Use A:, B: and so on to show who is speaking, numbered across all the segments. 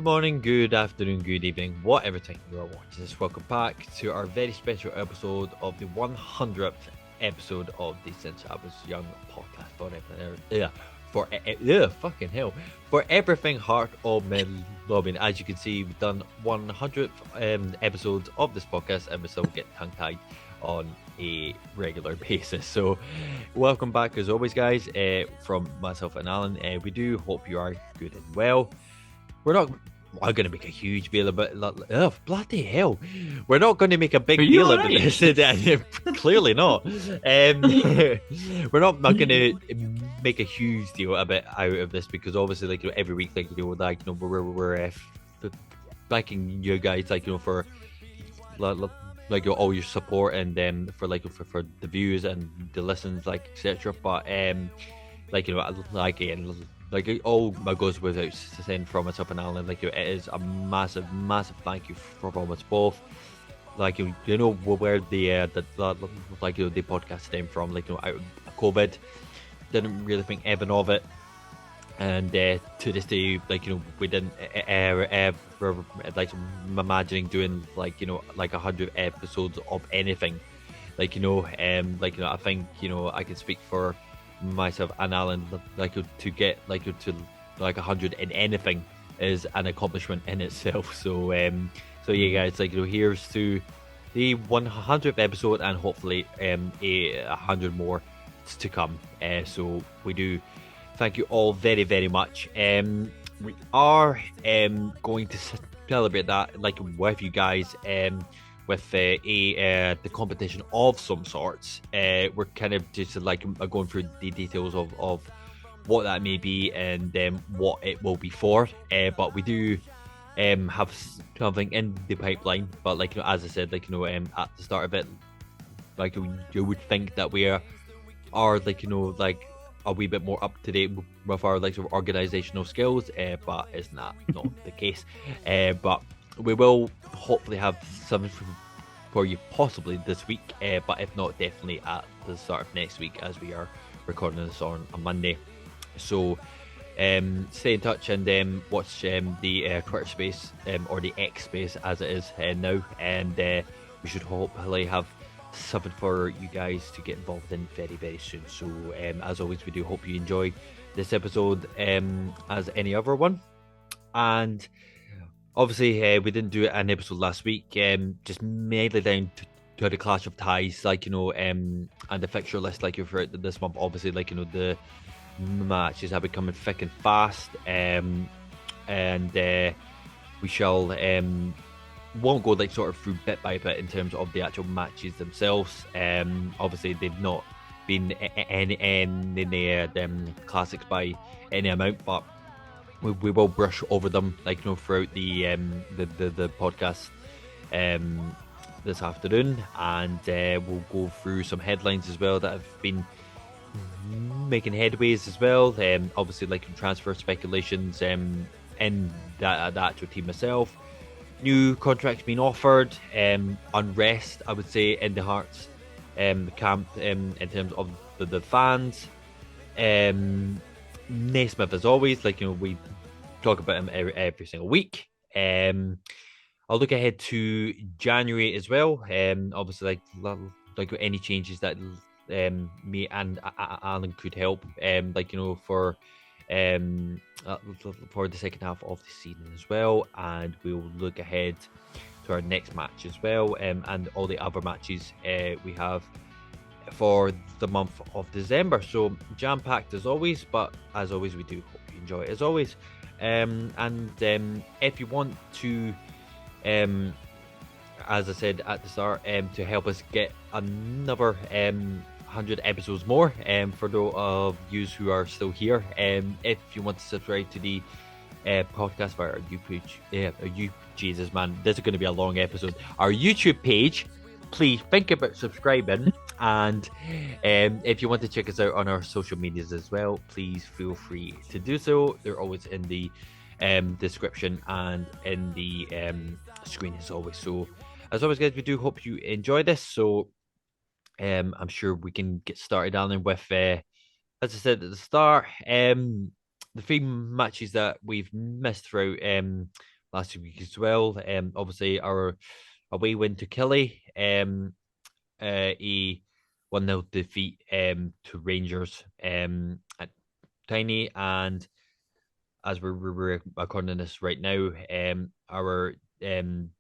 A: morning, good afternoon, good evening, whatever time you are watching this. Welcome back to our very special episode of the 100th episode of the Since I Was Young podcast fucking hell, for everything heart of men loving. As you can see, we've done 100th episodes of this podcast, and we still get tongue tied on a regular basis. So, welcome back as always, guys. From myself and Alan, we do hope you are good and well. We're not going to make a huge deal about it. Bloody hell. We're not going to make a big deal about this. Clearly not. We're not going to make a huge deal out of this because obviously, every week, we're thanking you guys, for all your support and for the views and the listens, etc. But it all goes without saying from myself and Alan. It is a massive thank you from us both. Where the podcast stemmed from. Out of COVID, didn't really think even of it, and to this day, we didn't ever imagining doing 100 episodes of anything. I think I can speak for myself and Alan, to get to 100 in anything is an accomplishment in itself. So yeah, guys, here's to the 100th episode, and hopefully 100 more to come. So we do thank you all very, very much. We are going to celebrate that with you guys, with the competition of some sorts. We're kind of just going through the details of what that may be and what it will be for. But we do have something in the pipeline. But as I said, at the start of it, you would think that we are a wee bit more up to date with our sort of organizational skills, but it's not the case. But we will hopefully have something for you possibly this week, but if not, definitely at the start of next week, as we are recording this on a Monday. So stay in touch and watch the Twitter space, or the X space as it is now, and we should hopefully have something for you guys to get involved in very, very soon. So as always, we do hope you enjoy this episode as any other one. And obviously, we didn't do an episode last week, just mainly down to the clash of ties, and the fixture list, for this month. Obviously, the matches have been coming thick and fast, and we shall won't go sort of through bit by bit in terms of the actual matches themselves. Obviously, they've not been in the classics by any amount, but we will brush over them throughout the podcast this afternoon, and we'll go through some headlines as well that have been making headways as well. Obviously, transfer speculations in the actual team itself, new contracts being offered, unrest, I would say, in the Hearts camp, in terms of the fans. Naismith, as always, we talk about him every single week. I'll look ahead to January as well. Obviously, any changes that me and Alan could help, for the second half of the season as well. And we'll look ahead to our next match as well, and all the other matches we have for the month of December. So jam-packed as always, but as always, we do hope you enjoy it as always. And if you want to, as I said at the start, to help us get another 100 episodes more, for those of you who are still here, if you want to subscribe to the podcast via our YouTube, Jesus man, this is going to be a long episode, our YouTube page, please think about subscribing. And if you want to check us out on our social medias as well, please feel free to do so. They're always in the description and in the screen as always. So as always, guys, we do hope you enjoy this. So I'm sure we can get started, Alan, with as I said at the start, the three matches that we've missed throughout last week as well. Obviously our away win to Killy, a 1-0 defeat to Rangers at Tiny, and as we're recording this right now, our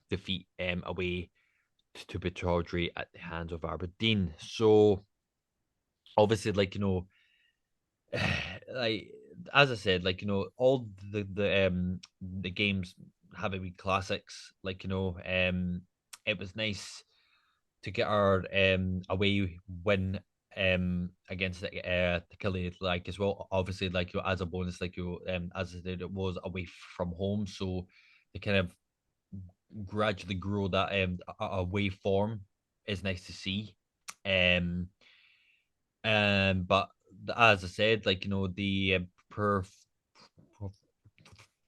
A: defeat away to Pittodrie at the hands of Aberdeen. So obviously, like like as I said, like all the games have a wee classics. Like it was nice to get our away win against the Killie, like as well. Obviously, like as a bonus, like as I said, it was away from home, so they kind of gradually grow that away form is nice to see. Um, but as I said, like the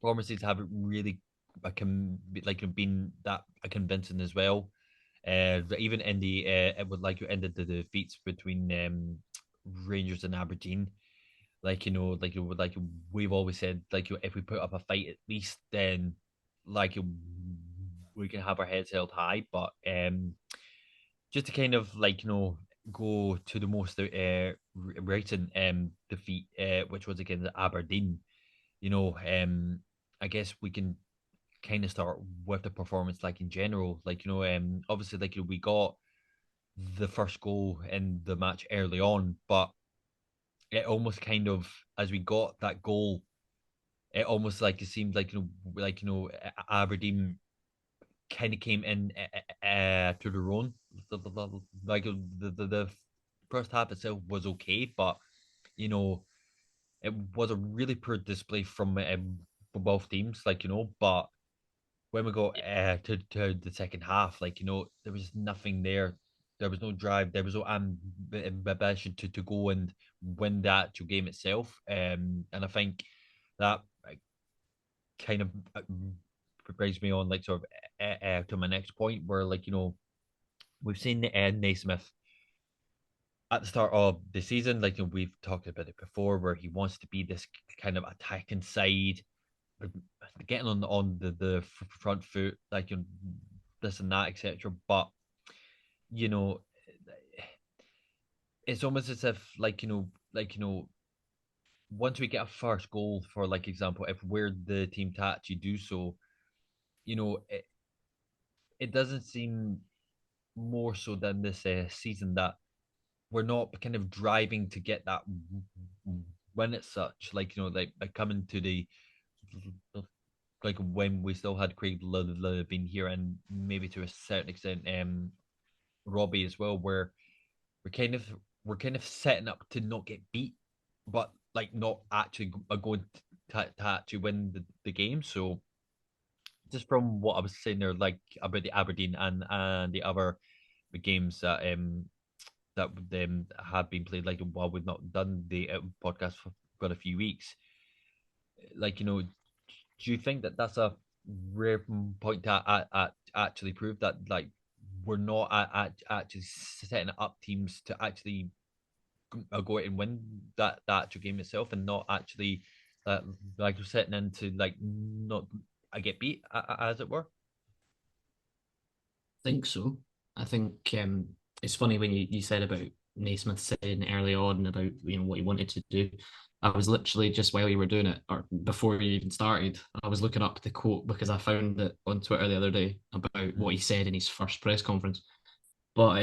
A: performances haven't really been that convincing as well. Even in the it would like you ended the defeats between Rangers and Aberdeen. Like like we've always said, like if we put up a fight at least, then like we can have our heads held high. But just to kind of go to the most recent defeat, which was against Aberdeen. You know, I guess we can kind of start with the performance, like in general. Like obviously, like we got the first goal in the match early on, but it almost kind of as we got that goal, it almost like it seemed like Aberdeen kind of came in to their own. Like the first half itself was okay, but you know it was a really poor display from both teams. But when we go to the second half, there was nothing there. There was no drive. There was no ambition to go and win the actual game itself. And I think that kind of brings me on, like sort of to my next point, where we've seen Naismith at the start of the season. We've talked about it before, where he wants to be this kind of attacking side, getting on the front foot, this and that, etc. But you know, it's almost as if once we get a first goal, for like example, if we're the team to actually do so, it doesn't seem more so than this season that we're not kind of driving to get that when it's such like coming to the like when we still had Craig Levine here, and maybe to a certain extent Robbie as well, where we're kind of we're kind of setting up to not get beat, but like not actually going to actually win the game. So just from what I was saying there, like about the Aberdeen and the other games that have been played, like while we've not done the podcast for a few weeks, do you think that that's a rare point to actually prove that we're not actually setting up teams to actually go out and win that actual game itself, and not actually like we're setting into like not I get beat as it were.
B: Think so. I think it's funny when you said about Naismith saying early on about what he wanted to do. I was literally just while you were doing it, or before you even started, I was looking up the quote because I found it on Twitter the other day about what he said in his first press conference, but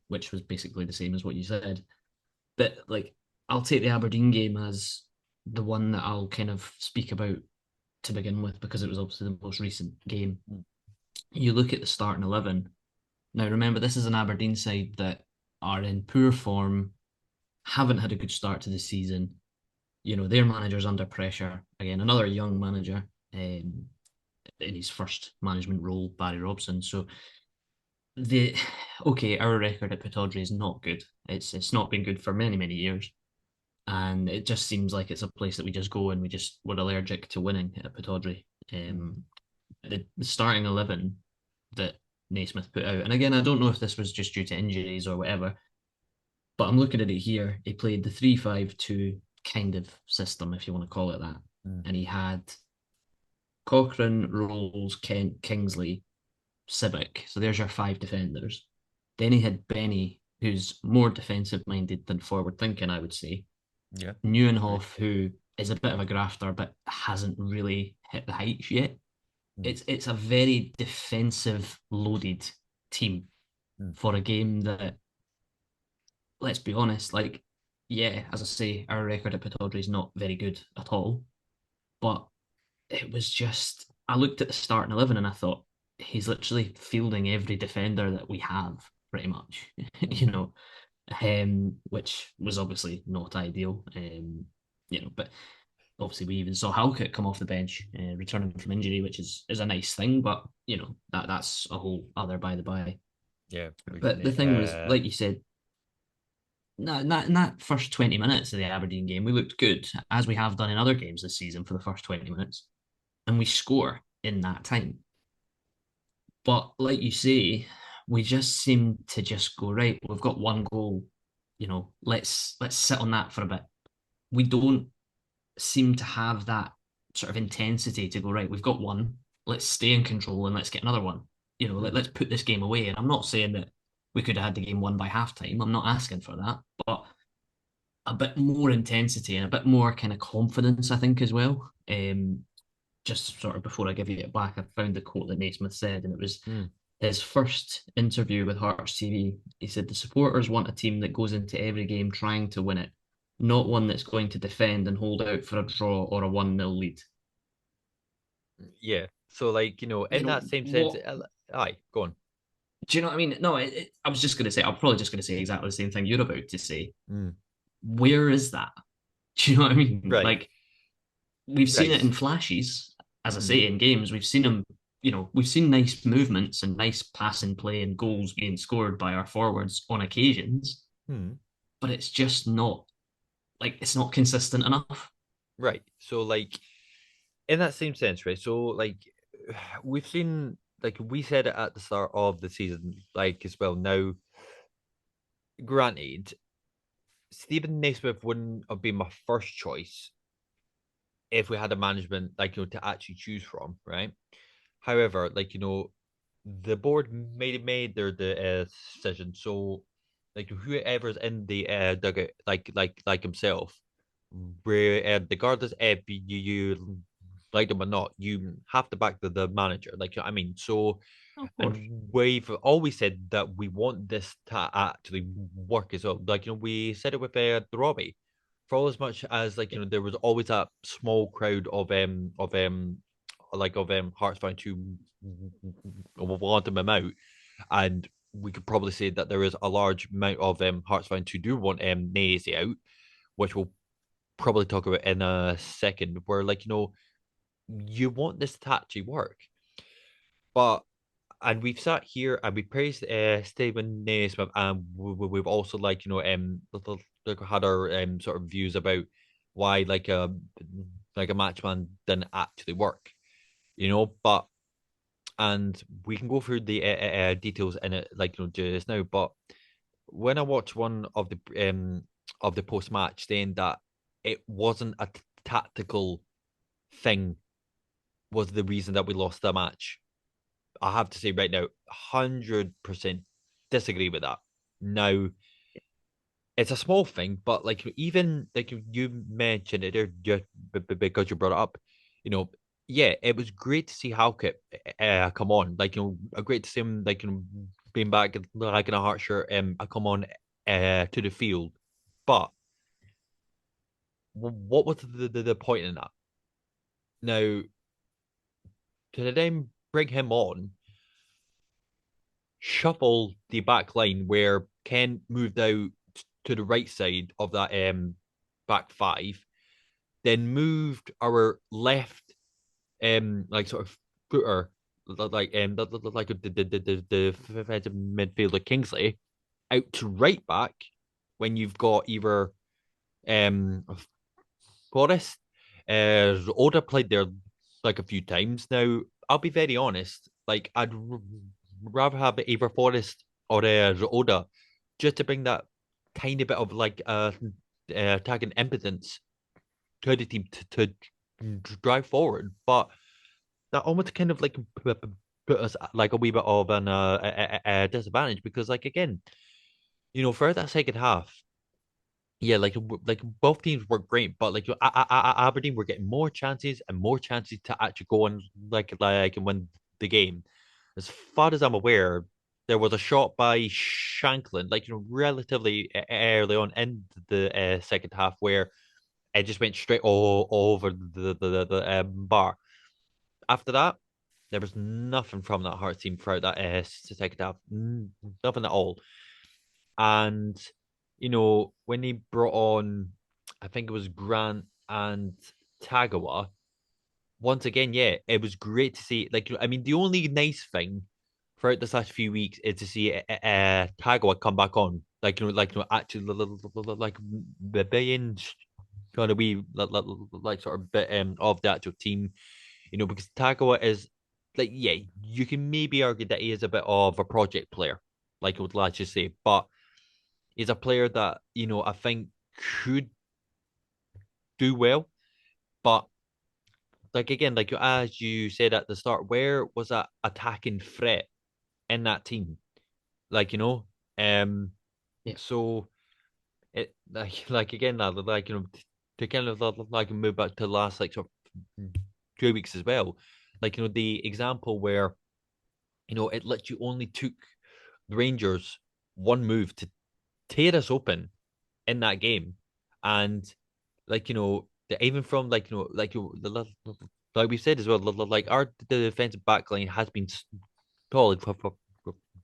B: which was basically the same as what you said. But like, I'll take the Aberdeen game as the one that I'll kind of speak about to begin with because it was obviously the most recent game. You look at the starting 11. Now, remember, this is an Aberdeen side that are in poor form, haven't had a good start to the season. Their manager's under pressure. Again, another young manager in his first management role, Barry Robson. So the okay, our record at Pittodrie is not good. It's not been good for many, many years. And it just seems like it's a place that we just go and we're allergic to winning at Pittodrie. The starting 11 that Naismith put out. And again, I don't know if this was just due to injuries or whatever, but I'm looking at it here. He played the 3-5-2 kind of system, if you want to call it that.
A: Mm.
B: And he had Cochrane, Rolls, Kent, Kingsley, Civic. So there's your five defenders. Then he had Benny, who's more defensive minded than forward thinking, I would say.
A: Yeah, agreed.
B: Neuenhoff, who is a bit of a grafter but hasn't really hit the heights yet.
A: Mm,
B: It's a very defensive loaded team
A: mm,
B: for a game that, let's be honest, like, yeah, as I say, our record at Pittodrie is not very good at all. But it was just, I looked at the starting 11 and I thought, he's literally fielding every defender that we have, pretty much,
A: mm.
B: which was obviously not ideal. But obviously we even saw Halkett come off the bench, returning from injury, which is a nice thing. But that's a whole other by the by.
A: Yeah, we've
B: But the thing was, like you said, in that first 20 minutes of the Aberdeen game, we looked good, as we have done in other games this season for the first 20 minutes, and we score in that time. But like you say, we just seem to just go, right, we've got one goal, let's sit on that for a bit. We don't seem to have that sort of intensity to go, right, we've got one, let's stay in control and let's get another one.
A: mm,
B: Let's put this game away. And I'm not saying that we could have had the game won by halftime. I'm not asking for that, but a bit more intensity and a bit more kind of confidence, I think, as well. Just sort of before I give you it back, I found the quote that Naismith said, and it was
A: mm.
B: his first interview with Hearts TV. He said, "The supporters want a team that goes into every game trying to win it, not one that's going to defend and hold out for a draw or a 1-0 lead."
A: Yeah. So, like,
B: You
A: in
B: know,
A: that same sense,
B: what
A: aye, go on.
B: do you know what I mean? No, I was just going to say, I'm probably just going to say exactly the same thing you're about to say.
A: Mm.
B: Where is that? Do you know what I mean?
A: Right,
B: Like, we've seen it in
A: right.
B: flashes, as I
A: Mm.
B: say, in games. We've seen them, we've seen nice movements and nice passing play and goals being scored by our forwards on occasions,
A: Mm.
B: but it's just not like it's not consistent enough.
A: Right. So, like, in that same sense, right? So, like, we've seen, like, we said it at the start of the season, like, as well. Now, granted, Stephen Naismith wouldn't have been my first choice if we had a management, like, to actually choose from, right? However, like, the board made the decision. So, like, whoever's in the dugout, like himself, regardless if you like them or not, you have to back the manager. Like, I mean, so,
B: Of course.
A: and we've always said that we want this to actually work as well. Like, we said it with the Robbie. For all as much as, like,
B: Yeah.
A: there was always that small crowd of Hearts fans who wanted him out, and we could probably say that there is a large amount of Hearts fans who do want Nazy out, which we'll probably talk about in a second. Where, like, you want this to actually work, but and we've sat here and we praised Stephen Naismith, and we've also, like, had our sort of views about why, like a matchman didn't actually work, but and we can go through the details in it, like, just now. But when I watched one of the post match saying that it wasn't a tactical thing was the reason that we lost the match, I have to say right now, 100% disagree with that. Now, it's a small thing, but, like, even like you mentioned it there, just because you brought it up, you know, yeah, it was great to see Halkett come on. Like, great to see him, like, being back, like, in a heart shirt, come on to the field. But what was the point in that? Now, to then bring him on, shuffle the back line where Ken moved out to the right side of that back five, then moved our left like sort of footer, like the defensive midfielder Kingsley out to right back when you've got either um Forrest. Oda played there like a few times. Now, I'll be very honest. Like, I'd rather have either Forrest or Oda, just to bring that tiny bit of, like, attacking impotence to the team to drive forward. But that almost kind of like put us like a wee bit of an disadvantage because like again, for that second half, yeah, like both teams were great, but like Aberdeen were getting more chances to actually go and and win the game. As far as I'm aware, there was a shot by Shanklin, relatively early on in the second half, where it just went straight all over the bar. After that, there was nothing from that Hearts team throughout that second half, nothing at all. And when he brought on, I think it was Grant and Tagawa. Once again, yeah, it was great to see. Like, I mean, the only nice thing throughout this last few weeks is to see Tagawa come back on. Actually, like being kind of wee, sort of bit of the actual team. Because Tagawa is like, yeah, you can maybe argue that he is a bit of a project player, like I would like to say, but he's a player that I think could do well, but like again, like as you said at the start, where was that attacking threat in that team? Like um,
B: Yeah,
A: so it like again that to kind of move back to the last like sort of 2 weeks as well. The example where it literally only took the Rangers one move to tear us open in that game, and even from like we said as well, like our defensive back line has been solid for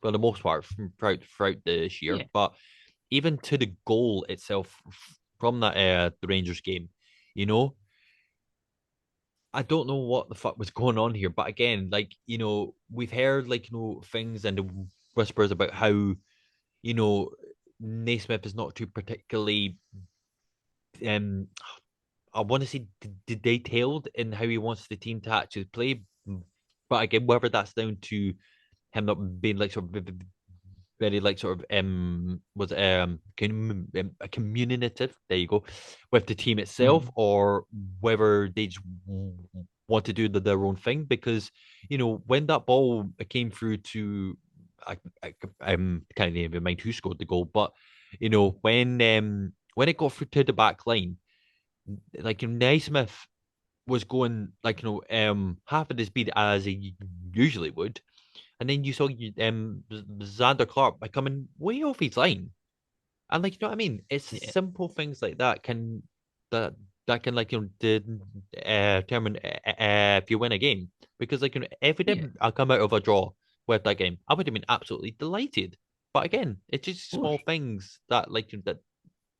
A: the most part throughout this year,
B: yeah,
A: but even to the goal itself from that the Rangers game, you know, I don't know what the fuck was going on here, but again, we've heard things and the whispers about how you know Naismith is not too particularly um I want to say detailed in how he wants the team to actually play. But again, whether that's down to him not being like sort of very like sort of was communicative. There you go, with the team itself,
B: mm,
A: or whether they just want to do their own thing. Because when that ball came through to, I can't even mind who scored the goal, but when it got through to the back line, like Naismith was going half of the speed as he usually would, and then you saw Xander Clark by coming way off his line, and what I mean. It's
B: yeah,
A: simple things like that that can determine if you win a game, because if we
B: yeah,
A: didn't come out of a draw with that game, I would have been absolutely delighted. But again, it's just
B: of course.
A: small things that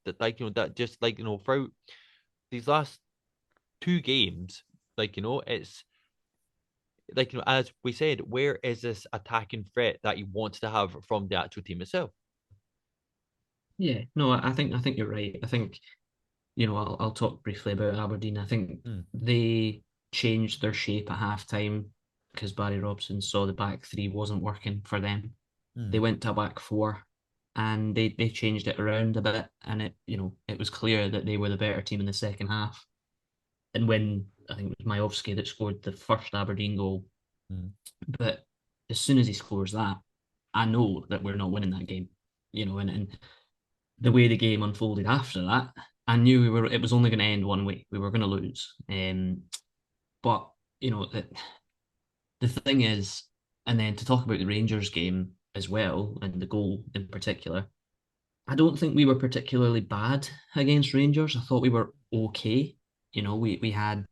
A: that just throughout these last two games, it's as we said, where is this attacking threat that he wants to have from the actual team itself?
B: Yeah, no, I think you're right. I think I'll talk briefly about Aberdeen. I think
A: Mm,
B: they changed their shape at halftime because Barry Robson saw the back three wasn't working for them. They
A: mm,
B: went to a back four and they changed it around a bit, and it was clear that they were the better team in the second half. And when I think it was Majowski that scored the first Aberdeen goal,
A: mm.
B: but as soon as he scores that, I know that we're not winning that game. And the way the game unfolded after that, I knew it was only going to end one way. We were going to lose. But the thing is, and then to talk about the Rangers game as well, and the goal in particular, I don't think we were particularly bad against Rangers. I thought we were okay. We had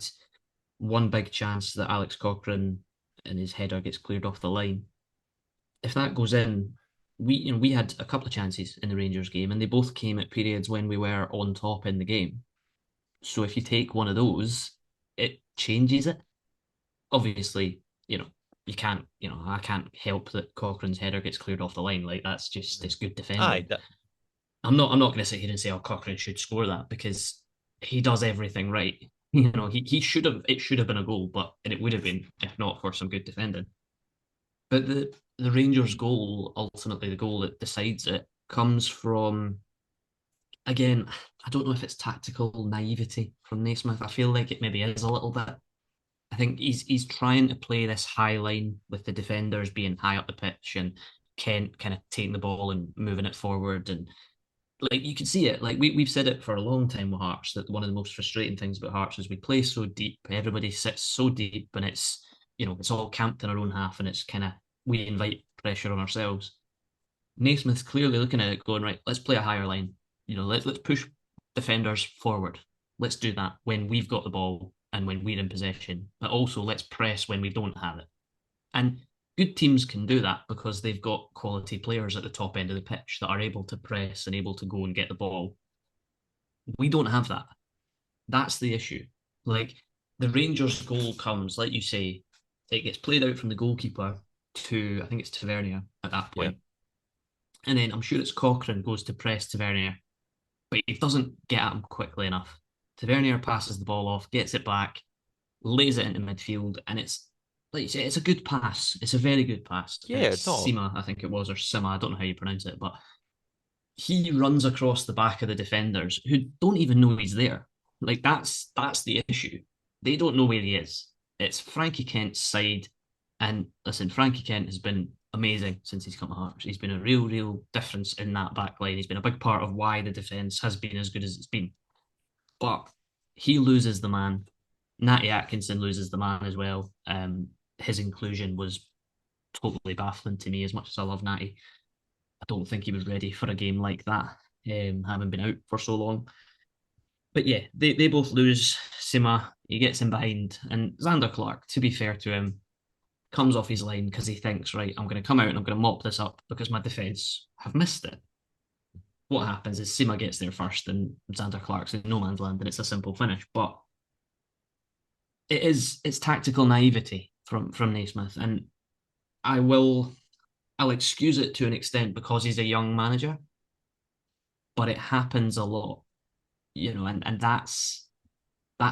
B: one big chance that Alex Cochrane and his header gets cleared off the line. If that goes in, we had a couple of chances in the Rangers game, and they both came at periods when we were on top in the game. So if you take one of those, it changes it. Obviously, I can't help that Cochrane's header gets cleared off the line. Like that's just
A: Mm.
B: it's good
A: Aye,
B: defending.
A: that,
B: I'm not going to sit here and say, oh, Cochrane should score that because he does everything right. He should have it should have been a goal, but and it would have been if not for some good defending. But the Rangers goal, ultimately the goal that decides it, comes from again, I don't know if it's tactical naivety from Naismith. I feel like it maybe is a little bit. I think he's trying to play this high line with the defenders being high up the pitch and Kent kind of taking the ball and moving it forward. And like you can see it, like we've said it for a long time with Hearts, that one of the most frustrating things about Hearts is we play so deep, everybody sits so deep, and it's all camped in our own half, and it's kind of we invite pressure on ourselves. Naismith's clearly looking at it, going, right, let's play a higher line. Let's push defenders forward. Let's do that when we've got the ball and when we're in possession. But also let's press when we don't have it. And good teams can do that because they've got quality players at the top end of the pitch that are able to press and able to go and get the ball. We don't have that. That's the issue. Like the Rangers goal comes, like you say, it gets played out from the goalkeeper to I think it's Tavernier at that
A: Yeah.
B: point. And then I'm sure it's Cochrane goes to press Tavernier, but he doesn't get at him quickly enough. Tavernier passes the ball off, gets it back, lays it into midfield, and it's like you say, it's a good pass. It's a very good pass.
A: Yeah,
B: It's
A: no.
B: Sima, I think it was, or Sima, I don't know how you pronounce it, but he runs across the back of the defenders who don't even know he's there. Like that's the issue. They don't know where he is. It's Frankie Kent's side. And listen, Frankie Kent has been amazing since he's come to Hearts. He's been a real difference in that back line. He's been a big part of why the defence has been as good as it's been. But he loses the man. Natty Atkinson loses the man as well. His inclusion was totally baffling to me. As much as I love Natty, I don't think he was ready for a game like that, having been out for so long. But yeah, they both lose. Sima, he gets in behind, and Xander Clark, to be fair to him, comes off his line because he thinks, right, I'm going to come out and I'm going to mop this up because my defence have missed it. What happens is Sima gets there first, and Xander Clark's in no man's land, and it's a simple finish. But it's tactical naivety from Naismith, and I will I'll excuse it to an extent because he's a young manager, but it happens a lot, and that's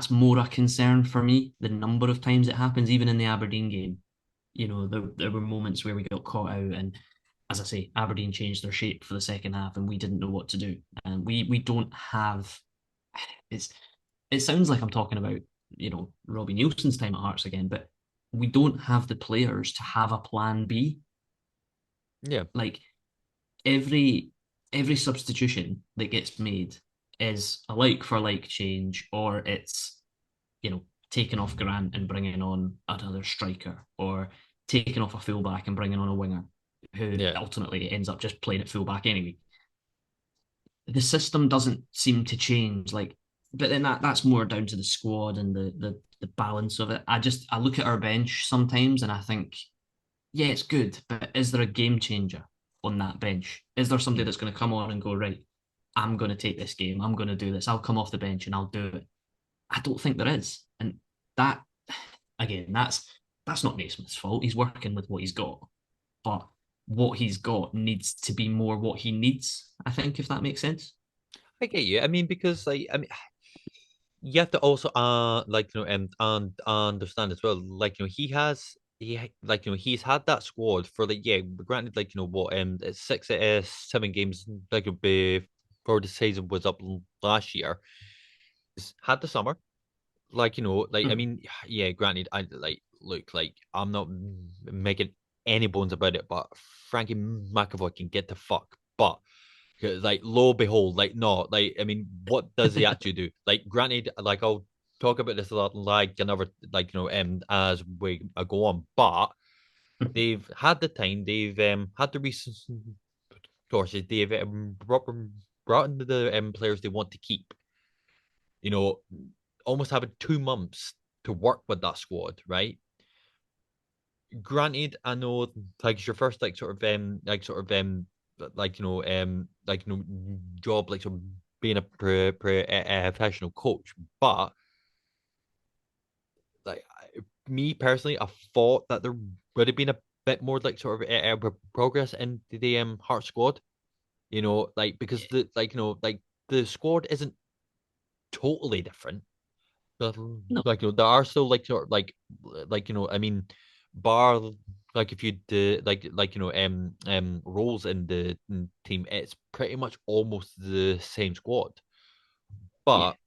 B: more a concern for me. The number of times it happens, even in the Aberdeen game, there were moments where we got caught out, and as I say, Aberdeen changed their shape for the second half, and we didn't know what to do. And we don't have. It's it sounds like I'm talking about Robbie Nielsen's time at Hearts again, but we don't have the players to have a plan B.
A: Yeah.
B: Like every every substitution that gets made is a like for like change, or it's taking off Grant and bringing on another striker, or taking off a fullback and bringing on a winger, who
A: Yeah.
B: ultimately ends up just playing at fullback anyway. The system doesn't seem to change, but then that's more down to the squad and the balance of it. I look at our bench sometimes and I think, yeah, it's good, but is there a game changer on that bench? Is there somebody
A: Hmm.
B: that's going to come on and go, right, I'm going to take this game, I'm going to do this, I'll come off the bench and I'll do it? I don't think there is. And that, again, that's not Naismith's fault. He's working with what he's got. But what he's got needs to be more what he needs, I think, if that makes sense.
A: I get you. I mean, because you have to also and understand as well, he's had that squad for granted, what, it's 7 games before the season was up last year. He's had the summer, I
B: Mm.
A: mean, yeah, granted, I look, I'm not making any bones about it, but Frankie McAvoy can get the fuck. But 'cause, lo and behold, no, I mean, what does he actually do? Granted, I'll talk about this a lot, another, as we go on, but they've had the time, they've had the resources, they've brought in the players they want to keep. You know, almost having 2 months to work with that squad, right? Granted, I know it's your first job, being a professional coach, but like me personally, I thought that there would have been a bit more progress in the Heart squad. Because the squad isn't totally different. But
B: No,
A: there are still I mean, bar if you roles in the team, it's pretty much almost the same squad.
B: yeah,
A: But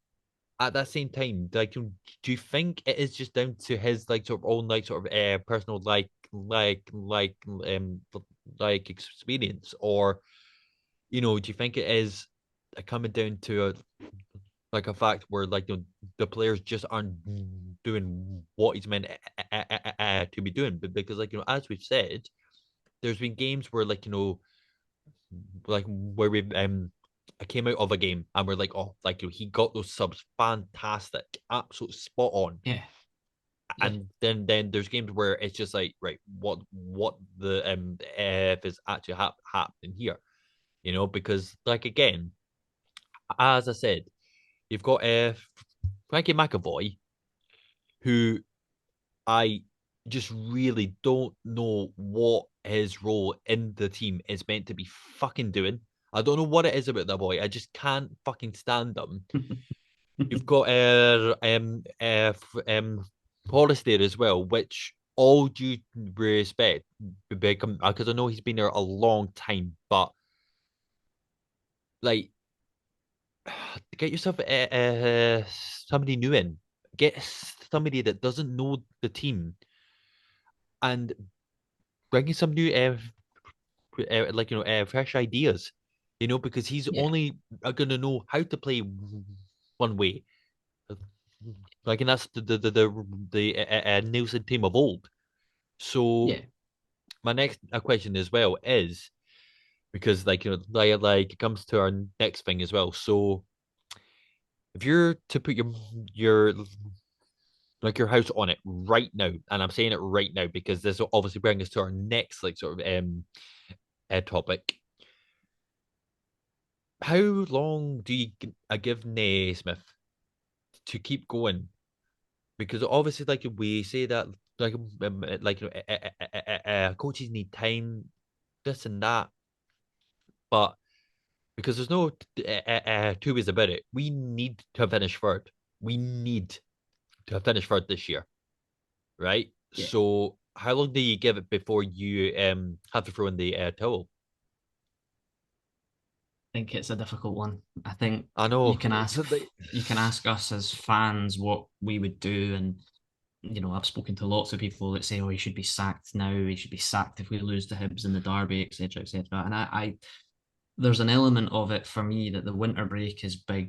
A: at that same time, like, do you think it is just down to his like sort of own like sort of personal like experience, or do you think it is coming down to like a fact where like the players just aren't doing what he's meant to be doing? But because like as we've said, there's been games where like like where we I came out of a game and we're like, oh, like he got those subs fantastic, absolute spot on.
B: Yeah, yeah,
A: And then there's games where it's just like, right, what the F is actually happening here, because like again, as I said, you've got Frankie McAvoy, who I just really don't know what his role in the team is meant to be fucking doing. I don't know what it is about that boy. I just can't fucking stand him. You've got Paulus there as well, which all due respect, because I know he's been there a long time, but like, get yourself somebody new in, get somebody that doesn't know the team, and bringing some new like fresh ideas, because he's
B: yeah,
A: only gonna know how to play one way, like, and that's the Nielsen team of old. So
B: yeah.
A: my next question as well is, because like like it comes to our next thing as well. So if you're to put your like your house on it right now, and I'm saying it right now because this will obviously bring us to our next like sort of topic. How long do you give Naismith to keep going? Because obviously, like we say that, like coaches need time, this and that, but because there's no two ways about it, we need to finish third. We need to finish third this year, right?
B: Yeah.
A: So, how long do you give it before you have to throw in the towel?
B: Think it's a difficult one. I think
A: I
B: you
A: know.
B: can ask us as fans what we would do, and I've spoken to lots of people that say, "Oh, he should be sacked now. He should be sacked if we lose to Hibs in the derby, etc., etc." And there's an element of it for me that the winter break is big,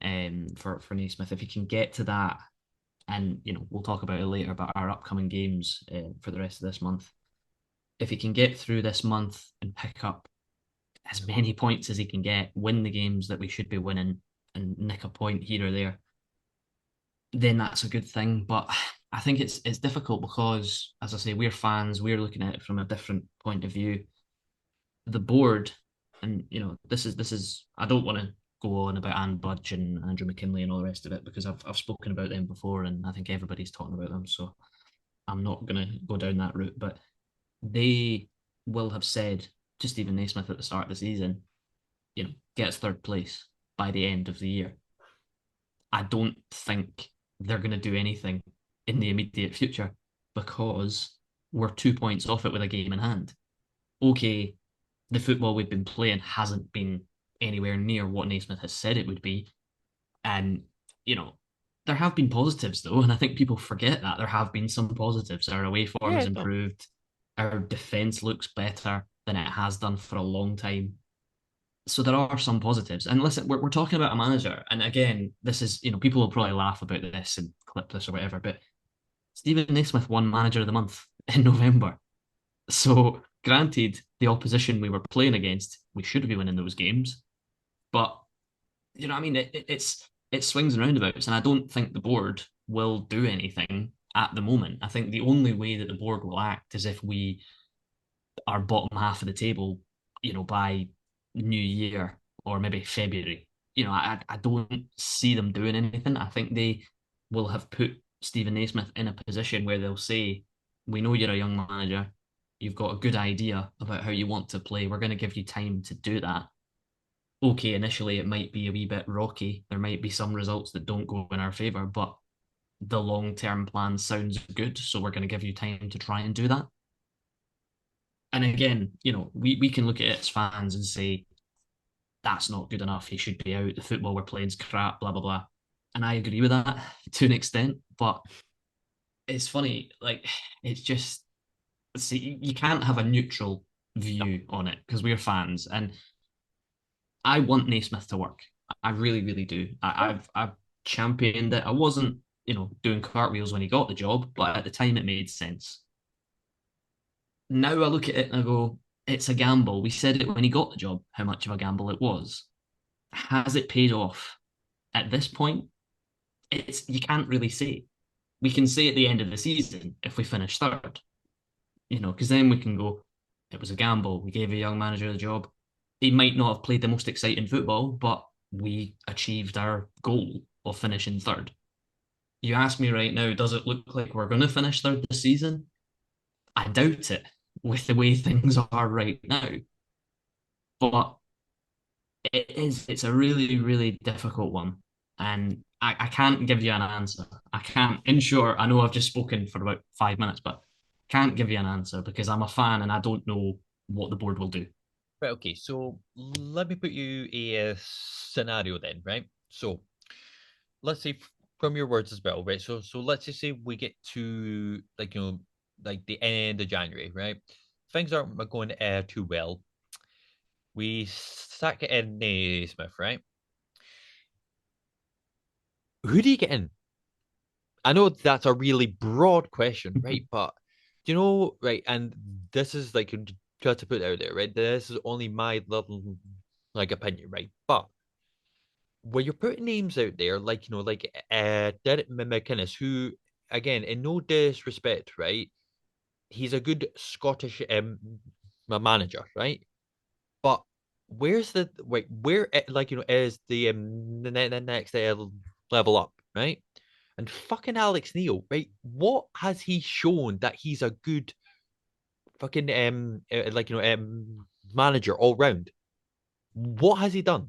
B: for Naismith. If he can get to that, and we'll talk about it later, about our upcoming games for the rest of this month. If he can get through this month and pick up as many points as he can get, win the games that we should be winning, and nick a point here or there, then that's a good thing. But I think it's difficult because, as I say, we're fans. We're looking at it from a different point of view. The board, and this is. I don't want to go on about Anne Budge and Andrew McKinley and all the rest of it because I've spoken about them before, and I think everybody's talking about them. So I'm not going to go down that route. But they will have said to Stephen Naismith at the start of the season, gets third place by the end of the year. I don't think they're going to do anything in the immediate future because we're 2 points off it with a game in hand. Okay, the football we've been playing hasn't been anywhere near what Naismith has said it would be. And, you know, there have been positives though, and I think people forget that there have been some positives. Our away form
A: Yeah,
B: has
A: no.
B: improved. Our defense looks better than it has done for a long time. So there are some positives. And listen, we're talking about a manager. And again, this is, people will probably laugh about this and clip this or whatever, but Stephen Naismith won Manager of the Month in November. So granted, the opposition we were playing against, we should be winning those games. But I mean, it swings and roundabouts, and I don't think the board will do anything at the moment. I think the only way that the board will act is if we are bottom half of the table, by New Year or maybe February. I don't see them doing anything. I think they will have put Stephen Naismith in a position where they'll say, "We know you're a young manager. You've got a good idea about how you want to play. We're going to give you time to do that." Okay, initially it might be a wee bit rocky. There might be some results that don't go in our favour, but the long-term plan sounds good. So we're going to give you time to try and do that. And again, we can look at it as fans and say, that's not good enough. He should be out. The football we're playing is crap, blah, blah, blah. and I agree with that to an extent. But it's funny, like it's just see, you can't have a neutral
A: No,
B: view on it because we're fans, and I want Naismith to work. I really, really do.
A: yeah,
B: I've championed it. I wasn't, doing cartwheels when he got the job, but at the time it made sense. Now I look at it and I go, it's a gamble. We said it when he got the job, how much of a gamble it was. Has it paid off? At this point, it's you can't really say. We can say at the end of the season if we finish third, because then we can go, it was a gamble. We gave a young manager the job. He might not have played the most exciting football, but we achieved our goal of finishing third. You ask me right now, does it look like we're going to finish third this season? I doubt it with the way things are right now. But it's a really, really difficult one. And I can't give you an answer. I can't, in short, I know I've just spoken for about 5 minutes, but can't give you an answer because I'm a fan and I don't know what the board will do.
A: right. Okay, so let me put you a scenario then, right? So let's say from your words as well, right? So let's just say we get to like like the end of January, right? Things aren't going too well. We sack it in Naismith, right? Who do you get in? I know that's a really broad question, right? But right? And this is like just to put it out there, right? This is only my little like opinion, right? But when you're putting names out there, like like Derek McInnes, who again, in no disrespect, right? He's a good Scottish manager, right? But where's the wait? Where like is the next level up, right? And fucking Alex Neil, right? What has he shown that he's a good fucking like manager all round? What has he done?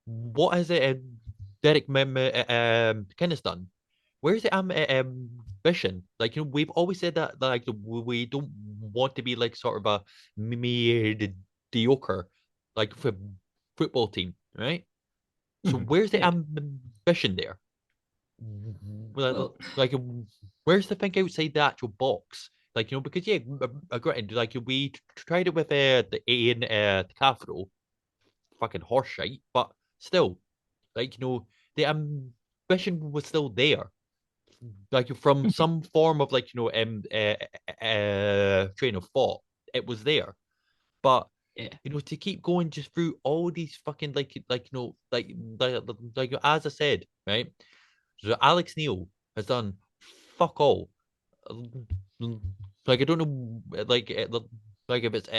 A: What has Derek McInnes done? Where's the ambition? Like we've always said that like we don't want to be like sort of a mediocre like football team, right? So where's the
B: Yeah.
A: ambition there? Like,
B: Well,
A: like, where's the thing outside the actual box? Like because yeah, granted, like we tried it with the A in the capital, fucking horse shite, but still, like the ambition was still there like from some form of like train of thought it was there but
B: yeah,
A: to keep going just through all these fucking like like as I said, right? So Alex Neil has done fuck all. Like I don't know like if it's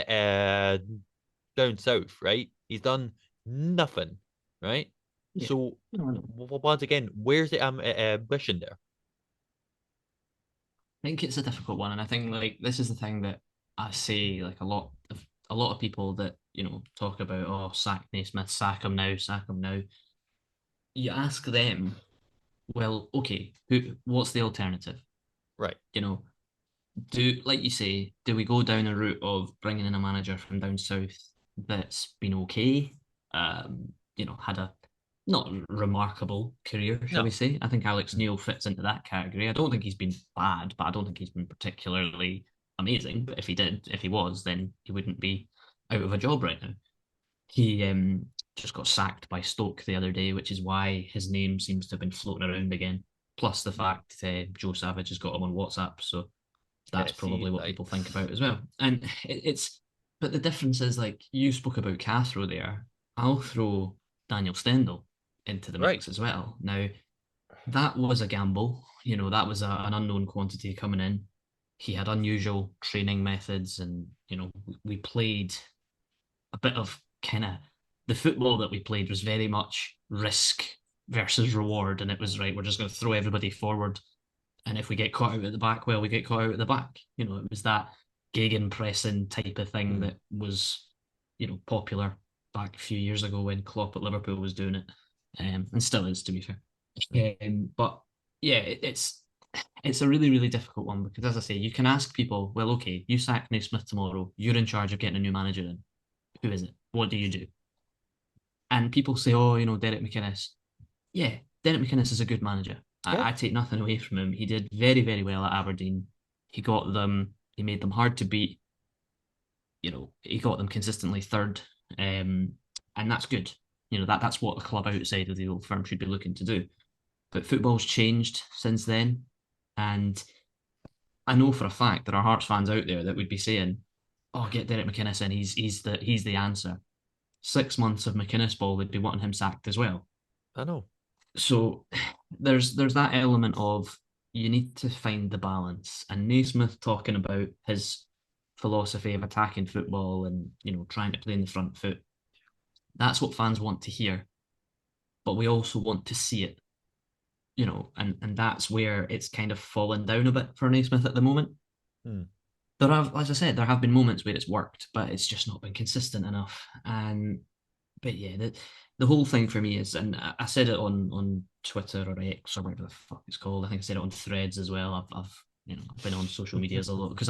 A: down south, right? He's done nothing, right?
B: yeah.
A: So
B: No, no.
A: once again, where's the ambition there?
B: I think it's a difficult one, and I think like this is the thing that I say like a lot of people that talk about sack Naismith, sack him now, sack him now. You ask them, well, okay, what's the alternative?
A: Right.
B: You know, do like you say, do we go down a route of bringing in a manager from down south that's been okay? Had a not remarkable career, shall we
A: No.
B: say? I think Alex Neil fits into that category. I don't think he's been bad, but I don't think he's been particularly amazing. But if he was, then he wouldn't be out of a job right now. He just got sacked by Stoke the other day, which is why his name seems to have been floating around again. Plus the fact Joe Savage has got him on WhatsApp, so
A: Yeah,
B: that's
A: see,
B: probably what
A: like,
B: people think about as well. And but the difference is like you spoke about Cathro there. I'll throw Daniel Stendel into the
A: right.
B: mix as well. Now, that was a gamble. That was an unknown quantity coming in. He had unusual training methods, and we played a bit of kind of the football that we played was very much risk versus reward, and it was right. We're just going to throw everybody forward, and if we get caught out at the back, well, we get caught out at the back. It was that gegen pressing type of thing
A: Mm,
B: that was, popular back a few years ago when Klopp at Liverpool was doing it, and still is, to be fair.
A: mm.
B: But yeah, it's a really, really difficult one because, as I say, you can ask people, well, okay, you sack Naismith tomorrow, you're in charge of getting a new manager in. Who is it? What do you do? And people say, oh, Derek McInnes. Yeah, Derek McInnes is a good manager.
A: Yeah,
B: I take nothing away from him. He did very, very well at Aberdeen. He got them, he made them hard to beat. He got them consistently third. And that's good. That's what a club outside of the old firm should be looking to do. But football's changed since then. And I know for a fact there are Hearts fans out there that would be saying, "Oh, get Derek McInnes in. He's the answer." 6 months of McInnes ball, they'd be wanting him sacked as well.
A: I know.
B: So there's that element of you need to find the balance. And Naismith talking about his philosophy of attacking football and trying to play in the front foot. That's what fans want to hear, but we also want to see it. And that's where it's kind of fallen down a bit for Naismith at the moment.
A: Hmm.
B: As I said, there have been moments where it's worked, but it's just not been consistent enough. But yeah, the whole thing for me is, and I said it on Twitter or X or whatever the fuck it's called. I think I said it on Threads as well. I've been on social medias a lot because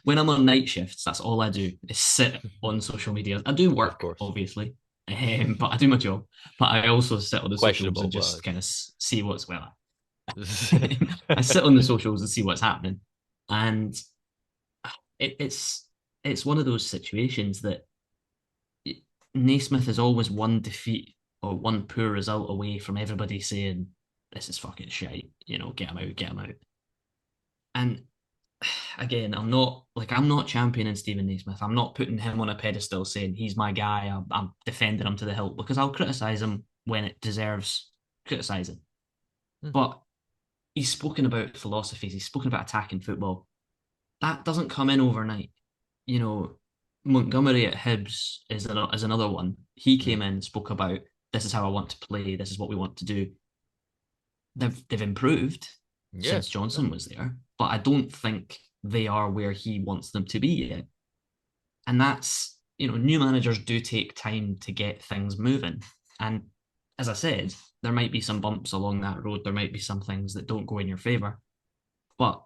B: when I'm on night shifts. That's all I do is sit on social media. I do
A: Of
B: work,
A: course.
B: obviously, but I do my job. But I also sit on the socials
A: Questionable,
B: and just
A: but
B: kind of see what's well. I sit on the socials and see what's happening, and it's one of those situations that Naismith is always one defeat or one poor result away from everybody saying this is fucking shite. Get him out, get him out. And again, I'm not championing Stephen Naismith. I'm not putting him on a pedestal saying he's my guy. I'm defending him to the hilt because I'll criticize him when it deserves criticizing.
A: Hmm.
B: But he's spoken about philosophies. He's spoken about attacking football. That doesn't come in overnight. You know, Montgomery at Hibs is another one. He
A: Hmm.
B: came in and spoke about this is how I want to play. This is what we want to do. They've improved
A: Yeah.
B: since
A: No.
B: Johnson was there, but I don't think they are where he wants them to be yet. And that's new managers do take time to get things moving. And as I said, there might be some bumps along that road. There might be some things that don't go in your favor, but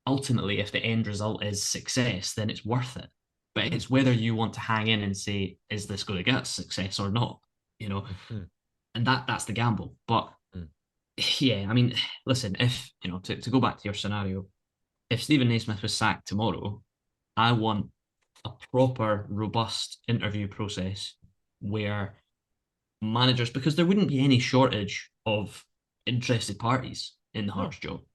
B: ultimately, if the end result is success, then it's worth it. But
A: Hmm.
B: it's whether you want to hang in and say, is this going to get success or not? You know,
A: Hmm.
B: and that's the gamble. But
A: Hmm.
B: yeah, I mean, listen, if to go back to your scenario, if Stephen Naismith was sacked tomorrow, I want a proper, robust interview process where managers, because there wouldn't be any shortage of interested parties in the
A: No.
B: Hearts job.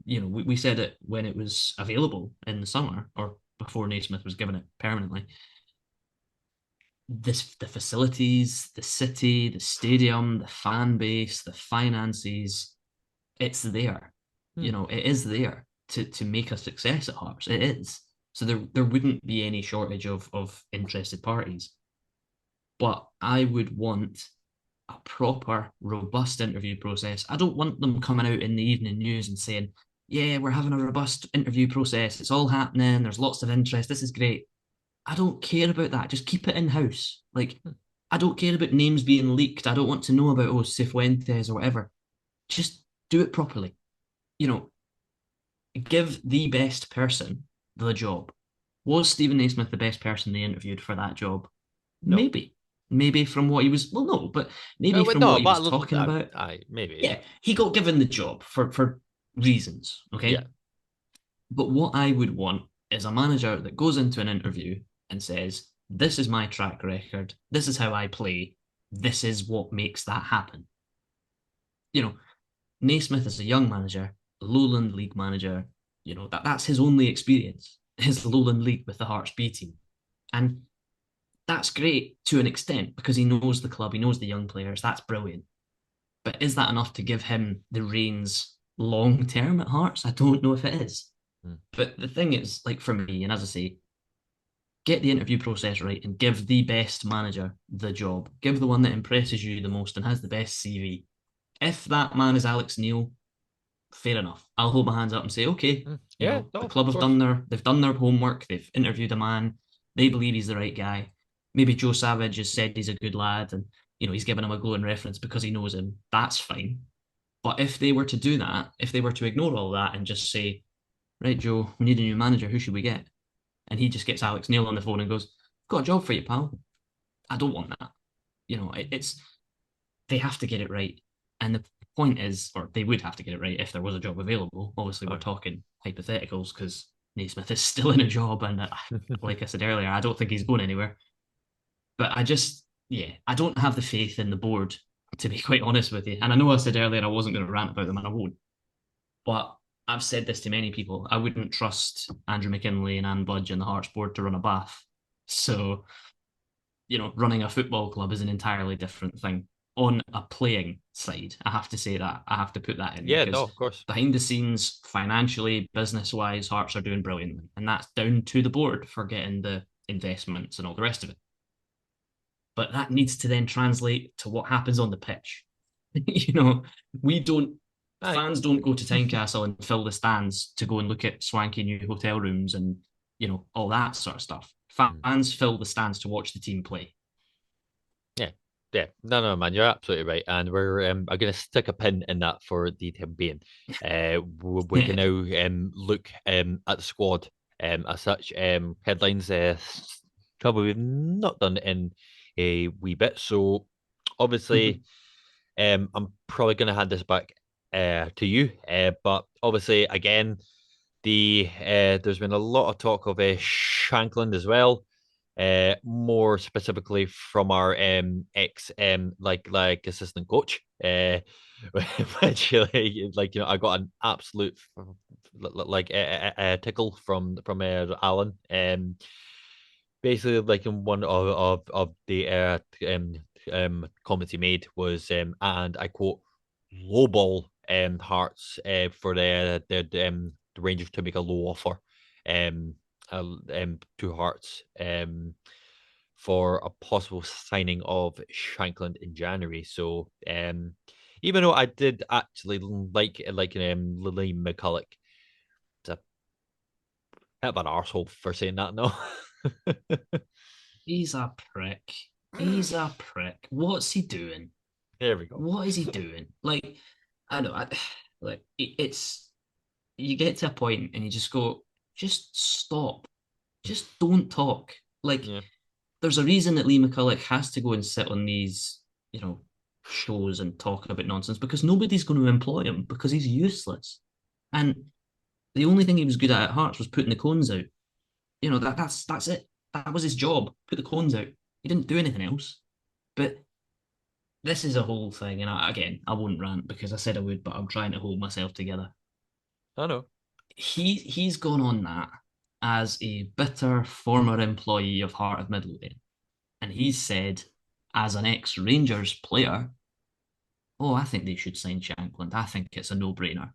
B: We said it when it was available in the summer or before Naismith was given it permanently. The facilities, the city, the stadium, the fan base, the finances, it's there.
A: Hmm.
B: It is there to make a success at Hearts. It is. So there wouldn't be any shortage of interested parties. But I would want a proper, robust interview process. I don't want them coming out in the evening news and saying, yeah, we're having a robust interview process. It's all happening. There's lots of interest. This is great. I don't care about that. Just keep it in house. Like,
A: Hmm.
B: I don't care about names being leaked. I don't want to know about, Cifuentes or whatever. Just do it properly. You know, give the best person the job. Was Stephen Naismith the best person they interviewed for that job?
A: No.
B: Maybe. Maybe from what he was, well, no, but maybe
A: Well,
B: from
A: no,
B: what he was
A: but
B: talking about.
A: maybe.
B: Yeah, he got given the job for reasons,
A: Yeah.
B: okay? But what I would want is a manager that goes into an interview and says, this is my track record, this is how I play, this is what makes that happen. You know, Naismith is a young manager, Lowland League manager. That's his only experience, his Lowland League with the Hearts B team. And that's great to an extent because he knows the club, he knows the young players. That's brilliant. But is that enough to give him the reins long term at Hearts? I don't know if it is.
A: Hmm.
B: But the thing is, like for me, and as I say, get the interview process right and give the best manager the job. Give the one that impresses you the most and has the best CV. If that man is Alex Neil, fair enough. I'll hold my hands up and say, okay,
A: Hmm. Yeah.
B: the
A: No.
B: club
A: Of
B: have
A: course.
B: done their homework. They've interviewed a man. They believe he's the right guy. Maybe Joe Savage has said he's a good lad, and he's given him a glowing reference because he knows him. That's fine. But if they were to do that, if they were to ignore all that and just say, right, Joe, we need a new manager. Who should we get? And he just gets Alex Neil on the phone and goes, got a job for you, pal. I don't want that. It's they have to get it right. And point is, or they would have to get it right if there was a job available. Obviously, we're
A: Aye.
B: talking hypotheticals because Naismith is still in a job, and like I said earlier, I don't think he's going anywhere. But yeah, I don't have the faith in the board, to be quite honest with you. And I know I said earlier I wasn't going to rant about them, and I won't. But I've said this to many people. I wouldn't trust Andrew McKinley and Anne Budge and the Hearts board to run a bath. So, running a football club is an entirely different thing. On a playing side, I have to say that. I have to put that in
A: Yeah, no,
B: because
A: of course.
B: behind the scenes, financially, business wise, Hearts are doing brilliantly. And that's down to the board for getting the investments and all the rest of it. But that needs to then translate to what happens on the pitch. you know, we don't
A: Aye.
B: fans don't go to Tynecastle and fill the stands to go and look at swanky new hotel rooms and all that sort of stuff.
A: Mm.
B: Fans fill the stands to watch the team play.
A: Yeah, yeah. No, no, man, you're absolutely right. And I'm going to stick a pin in that for the time being. We can
B: Yeah.
A: now look at the squad as such. Headlines, probably we've not done in a wee bit. So obviously, I'm probably going to hand this back to you. But obviously, again, there's been a lot of talk of Shankland as well. More specifically from our ex like assistant coach, which I got an absolute tickle from Alan. Basically, like in one of the comments he made was and I quote, lowball Hearts for the Rangers to make a low offer to Hearts for a possible signing of Shankland in January. So even though I did actually like Lily McCulloch, it's a bit of an arsehole for saying that. No.
B: He's a prick. He's a prick. What's he doing?
A: There we go.
B: What is he doing? Like, I know, like it's you get to a point and you just go, just stop, just don't talk. Like,
A: Yeah,
B: there's a reason that Lee McCulloch has to go and sit on these, shows and talk about nonsense because nobody's going to employ him because he's useless. And the only thing he was good at Hearts was putting the cones out. That's it. That was his job. Put the cones out. He didn't do anything else. But this is a whole thing, and again, I won't rant because I said I would, but I'm trying to hold myself together.
A: I know.
B: He's gone on that as a bitter former employee of Heart of Midlothian, and he's said, as an ex-Rangers player, oh, I think they should sign Shankland. I think it's a no-brainer.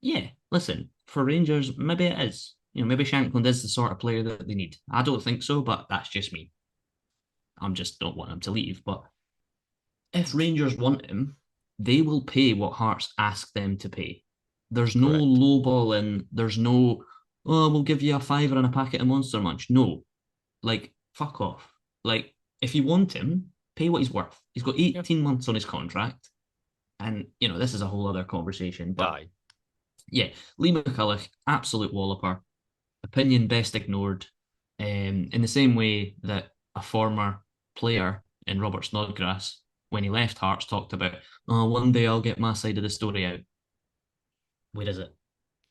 B: Yeah, listen, for Rangers, maybe it is. Maybe Shankland is the sort of player that they need. I don't think so, but that's just me. I'm just don't want him to leave. But if Rangers want him, they will pay what Hearts ask them to pay. There's no
A: Correct.
B: lowballing. There's no, oh, we'll give you a fiver and a packet of Monster Munch. No, like, fuck off. Like, if you want him, pay what he's worth. He's got
A: Yeah.
B: 18 months on his contract. And, this is a whole other conversation. But
A: Aye.
B: yeah, Lee McCulloch, absolute walloper. Opinion best ignored. In the same way that a former player in Robert Snodgrass, when he left Hearts, talked about, oh, one day I'll get my side of the story out. Where is it?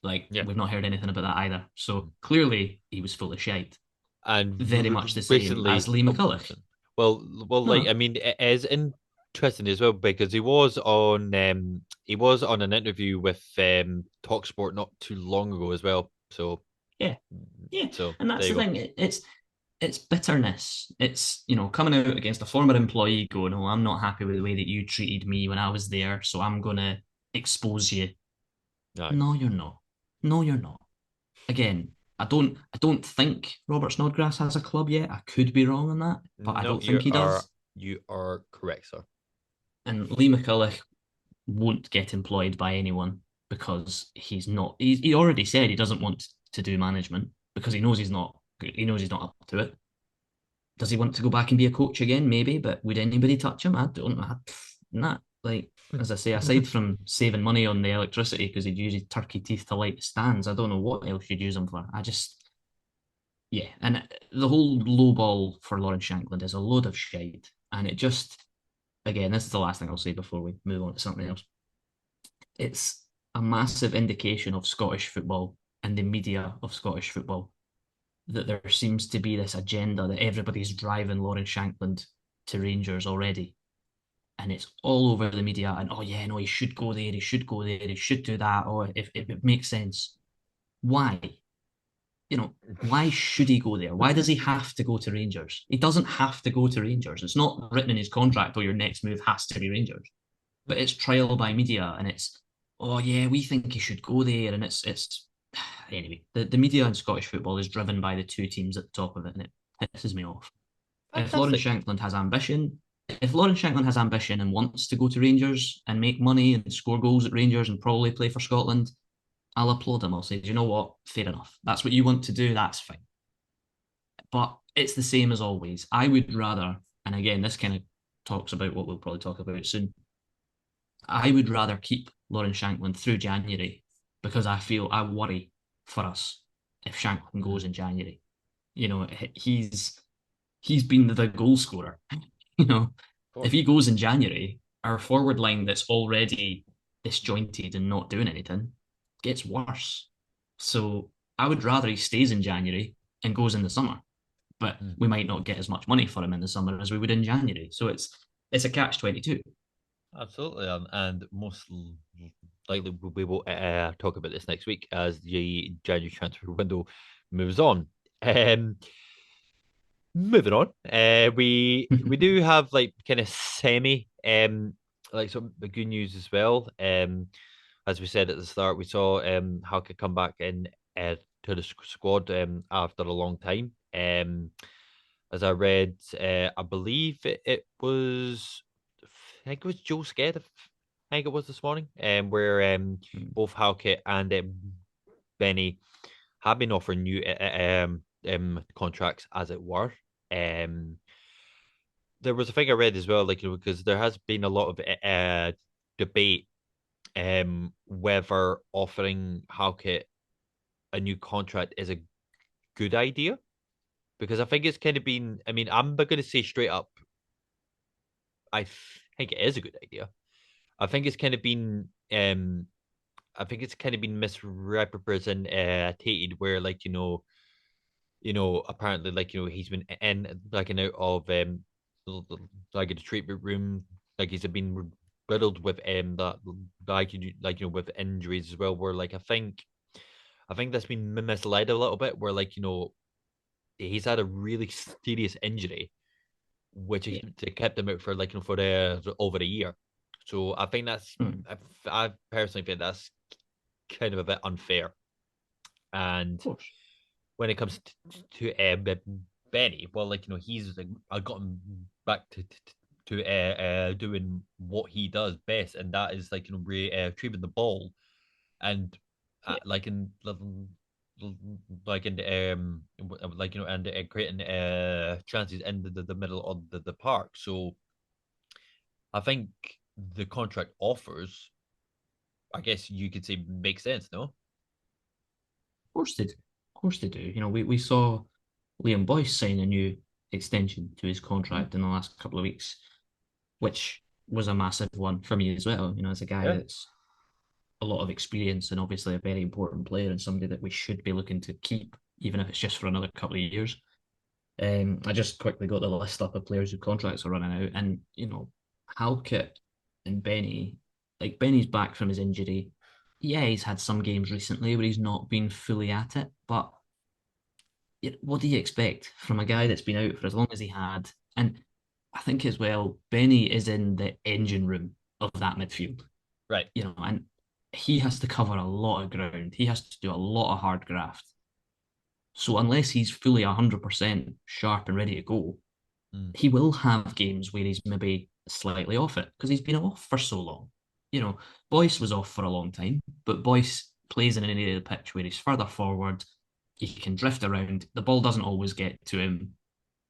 B: Like,
A: Yeah.
B: we've not heard anything about that either. So clearly he was full of shite.
A: And
B: Very much the same as
A: recently,
B: Lee McCulloch.
A: well, like
B: No,
A: I mean, it is interesting as well because he was on an interview with Talksport not too long ago as well. So
B: yeah, yeah.
A: so
B: And
A: there
B: that's
A: you
B: the
A: go.
B: thing. It's bitterness. It's, coming out against a former employee going, oh, I'm not happy with the way that you treated me when I was there, so I'm gonna expose you.
A: Aye.
B: No, you're not. No, you're not. Again, I don't think Robert Snodgrass has a club yet. I could be wrong on that, but I
A: No,
B: don't think he does.
A: you are correct, sir.
B: And Lee McCulloch won't get employed by anyone because he's not. He already said he doesn't want to do management because he knows he's not. He knows he's not up to it. Does he want to go back and be a coach again? Maybe, but would anybody touch him? I don't. Nah. Like, as I say, aside from saving money on the electricity because he'd use his turkey teeth to light the stands, I don't know what else you'd use them for. Yeah, and the whole low ball for Lawrence Shankland is a load of shite, and it just, again, this is the last thing I'll say before we move on to something else. it's a massive indication of Scottish football and the media of Scottish football that there seems to be this agenda that everybody's driving Lawrence Shankland to Rangers already. And it's all over the media. And oh, yeah, no, he should go there. He should go there. He should do that. Or if it makes sense. Why? Why should he go there? Why does he have to go to Rangers? He doesn't have to go to Rangers. It's not written in his contract, or your next move has to be Rangers. But it's trial by media, and it's, oh yeah, we think he should go there, and it's anyway. The media in Scottish football is driven by the two teams at the top of it, and it pisses me off. If Lawrence
A: Fantastic.
B: Shankland has ambition, if Lawrence Shankland has ambition and wants to go to Rangers and make money and score goals at Rangers and probably play for Scotland, I'll applaud him. I'll say, do you know what? Fair enough. That's what you want to do. That's fine. But it's the same as always. I would rather, and again, this kind of talks about what we'll probably talk about soon. I would rather keep Lauren Shankland through January because I worry for us if Shankland
A: Mm,
B: goes in January. You know, he's been the goal scorer. You know,
A: of
B: if
A: course.
B: he goes in January, our forward line that's already disjointed and not doing anything gets worse. So I would rather he stays in January and goes in the summer, but
A: Mm.
B: we might not get as much money for him in the summer as we would in January. So it's a catch 22.
A: Absolutely, and most likely we will talk about this next week as the January transfer window moves on. Um, Moving on, we do have like kind of semi like some good news as well. As we said at the start, we saw Halka come back in to the squad after a long time. As I read, I believe it was, I think it was Joe Sked, I think it was this morning, where both Halkett and Benny have been offered new contracts, as it were. Um, there was a thing I read as well, like because there has been a lot of debate whether offering Halkett a new contract is a good idea because I think it's kind of been. I mean, I'm going to say straight up, I think it is a good idea. I think it's kind of been I think it's kind of been misrepresented where like apparently like he's been in like and out of like a treatment room, like he's been riddled with that like with injuries as well, where like I think that's been misled a little bit, where like he's had a really serious injury which
B: Yeah.
A: kept him out for like for over a year. So I think that's
B: Mm,
A: I personally think that's kind of a bit unfair.
B: of
A: And
B: course.
A: when it comes Benny, well, like he's like I got him back to doing what he does best, and that is like retrieving the ball and
B: Yeah.
A: like in like in like and creating chances in the middle of the park. So I think the contract offers, I guess you could say, makes sense, no?
B: Of course they do. Of course they do. We saw Liam Boyce sign a new extension to his contract in the last couple of weeks, which was a massive one for me as well. As a guy
A: Yeah.
B: that's a lot of experience and obviously a very important player and somebody that we should be looking to keep, even if it's just for another couple of years. I just quickly got the list up of players whose contracts are running out, and Halkett and Benny, like Benny's back from his injury. Yeah, he's had some games recently where he's not been fully at it, but what do you expect from a guy that's been out for as long as he had? And I think as well, Benny is in the engine room of that midfield,
A: Right.
B: and he has to cover a lot of ground. He has to do a lot of hard graft. So unless he's fully 100% sharp and ready to go,
A: Mm.
B: he will have games where he's maybe slightly off it because he's been off for so long. Boyce was off for a long time, but Boyce plays in an area of the pitch where he's further forward. He can drift around. The ball doesn't always get to him.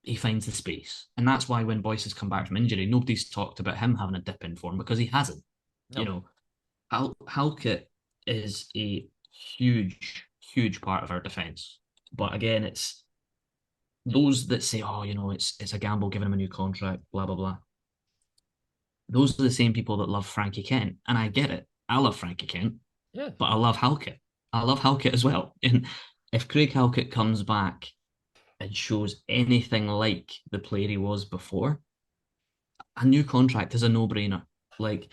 B: He finds the space. And that's why when Boyce has come back from injury, nobody's talked about him having a dip in form because he hasn't. You
A: No.
B: know, Halkett is a huge, huge part of our defence. But again, it's those that say, "Oh, it's a gamble giving him a new contract," blah blah blah. Those are the same people that love Frankie Kent, and I get it. I love Frankie Kent,
A: Yeah.
B: but I love Halkett. I love Halkett as well. And if Craig Halkett comes back and shows anything like the player he was before, a new contract is a no-brainer. Like,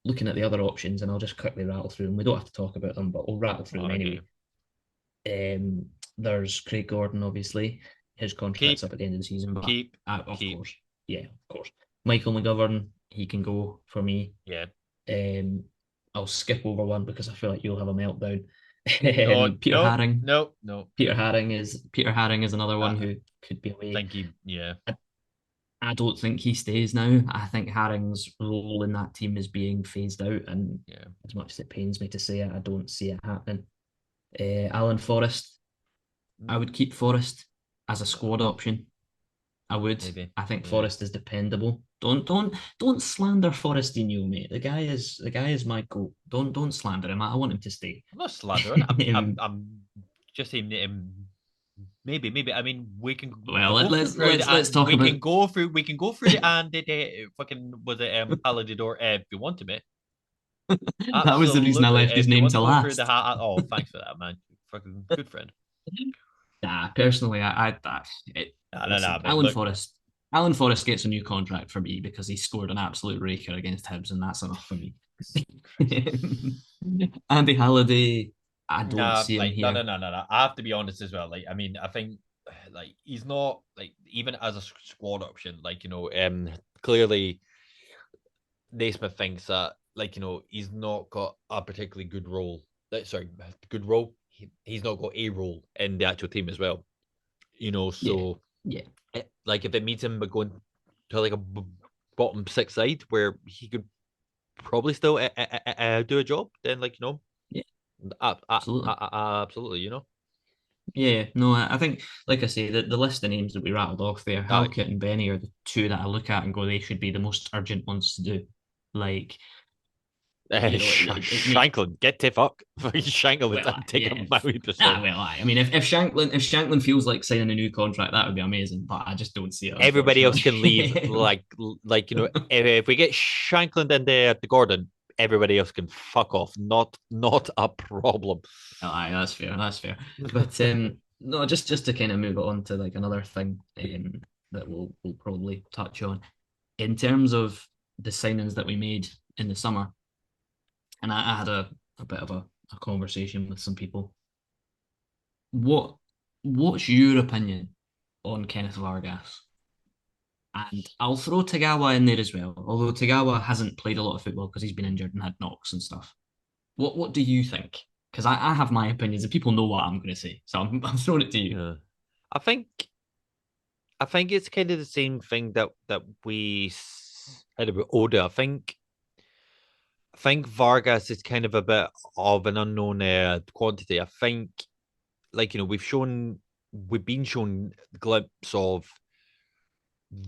B: looking at the other options, and I'll just quickly rattle through them. We don't have to talk about them, but we'll rattle through them
A: Okay.
B: anyway. There's Craig Gordon, obviously. His contract's
A: Keep,
B: up at the end of the season, but
A: keep,
B: of
A: keep.
B: course, yeah, of course. Michael McGovern, he can go for me.
A: Yeah.
B: Um, I'll skip over one because I feel like you'll have a meltdown.
A: No,
B: Peter
A: no,
B: Haring.
A: no, no.
B: Peter Haring is another
A: I
B: one who could be away.
A: think he, yeah.
B: I don't think he stays now. I think Haring's role in that team is being phased out, and
A: Yeah.
B: as much as it pains me to say it, I don't see it happening. Alan Forrest, I would keep Forrest as a squad option. I would.
A: Maybe.
B: I think
A: Yeah.
B: Forrest is dependable. Don't slander Forrestinho, mate. The guy is my goat. Don't slander him. I want him to stay.
A: I'm not slandering.
B: Um,
A: I'm just saying. Maybe. I mean, we can
B: well,
A: go through
B: let's
A: crowd
B: let's let's
A: and
B: talk about.
A: we can go through the and the fucking was it Paladidor if you want to, mate.
B: That was the reason I
A: Absolutely.
B: left his
A: If you
B: name
A: want to
B: to
A: go through the
B: last.
A: hat, oh, thanks for that, man. Fucking good friend.
B: Nah, personally,
A: No,
B: listen,
A: mate. Look,
B: Alan Forrest gets a new contract for me because he scored an absolute raker against Hibs, and that's enough for me. Andy Halliday, I don't
A: nah,
B: see him
A: like no,
B: here.
A: no, no, no, no. I have to be honest as well. Like, I mean, I think like he's not like even as a squad option. Like clearly Naismith thinks that he's not got a particularly good role. Sorry, good role. He's not got a role in the actual team as well.
B: Yeah,
A: So
B: yeah,
A: like if it means him going to like a bottom six side where he could probably still do a job, then
B: yeah, absolutely.
A: absolutely,
B: Yeah, no, I think, like I say, the list of names that we rattled off there,
A: Aye.
B: Halkett and Benny are the two that I look at and go, they should be the most urgent ones to do. Like, it make
A: Shanklin, get to fuck. Shanklin would
B: well,
A: take a
B: yeah,
A: million percent.
B: I mean, if Shanklin feels like signing a new contract, that would be amazing. But I just don't see it,
A: Everybody else can leave.
B: unfortunately.
A: If we get Shanklin in there at the Gordon, everybody else can fuck off. Not a problem.
B: Aye, that's fair. That's fair. But no, just to kind of move it on to like another thing that we'll probably touch on in terms of the signings that we made in the summer, and I had a bit of a conversation with some people. What what's your opinion on Kenneth Vargas? And I'll throw Tagawa in there as well, although Tagawa hasn't played a lot of football because he's been injured and had knocks and stuff. What do you think? Because I have my opinions and people know what I'm going to say, so I'm throwing it to you.
A: Yeah. I think I think it's kind of the same thing that we had about Oda. I think Vargas is kind of a bit of an unknown quantity. I think we've been shown a glimpse of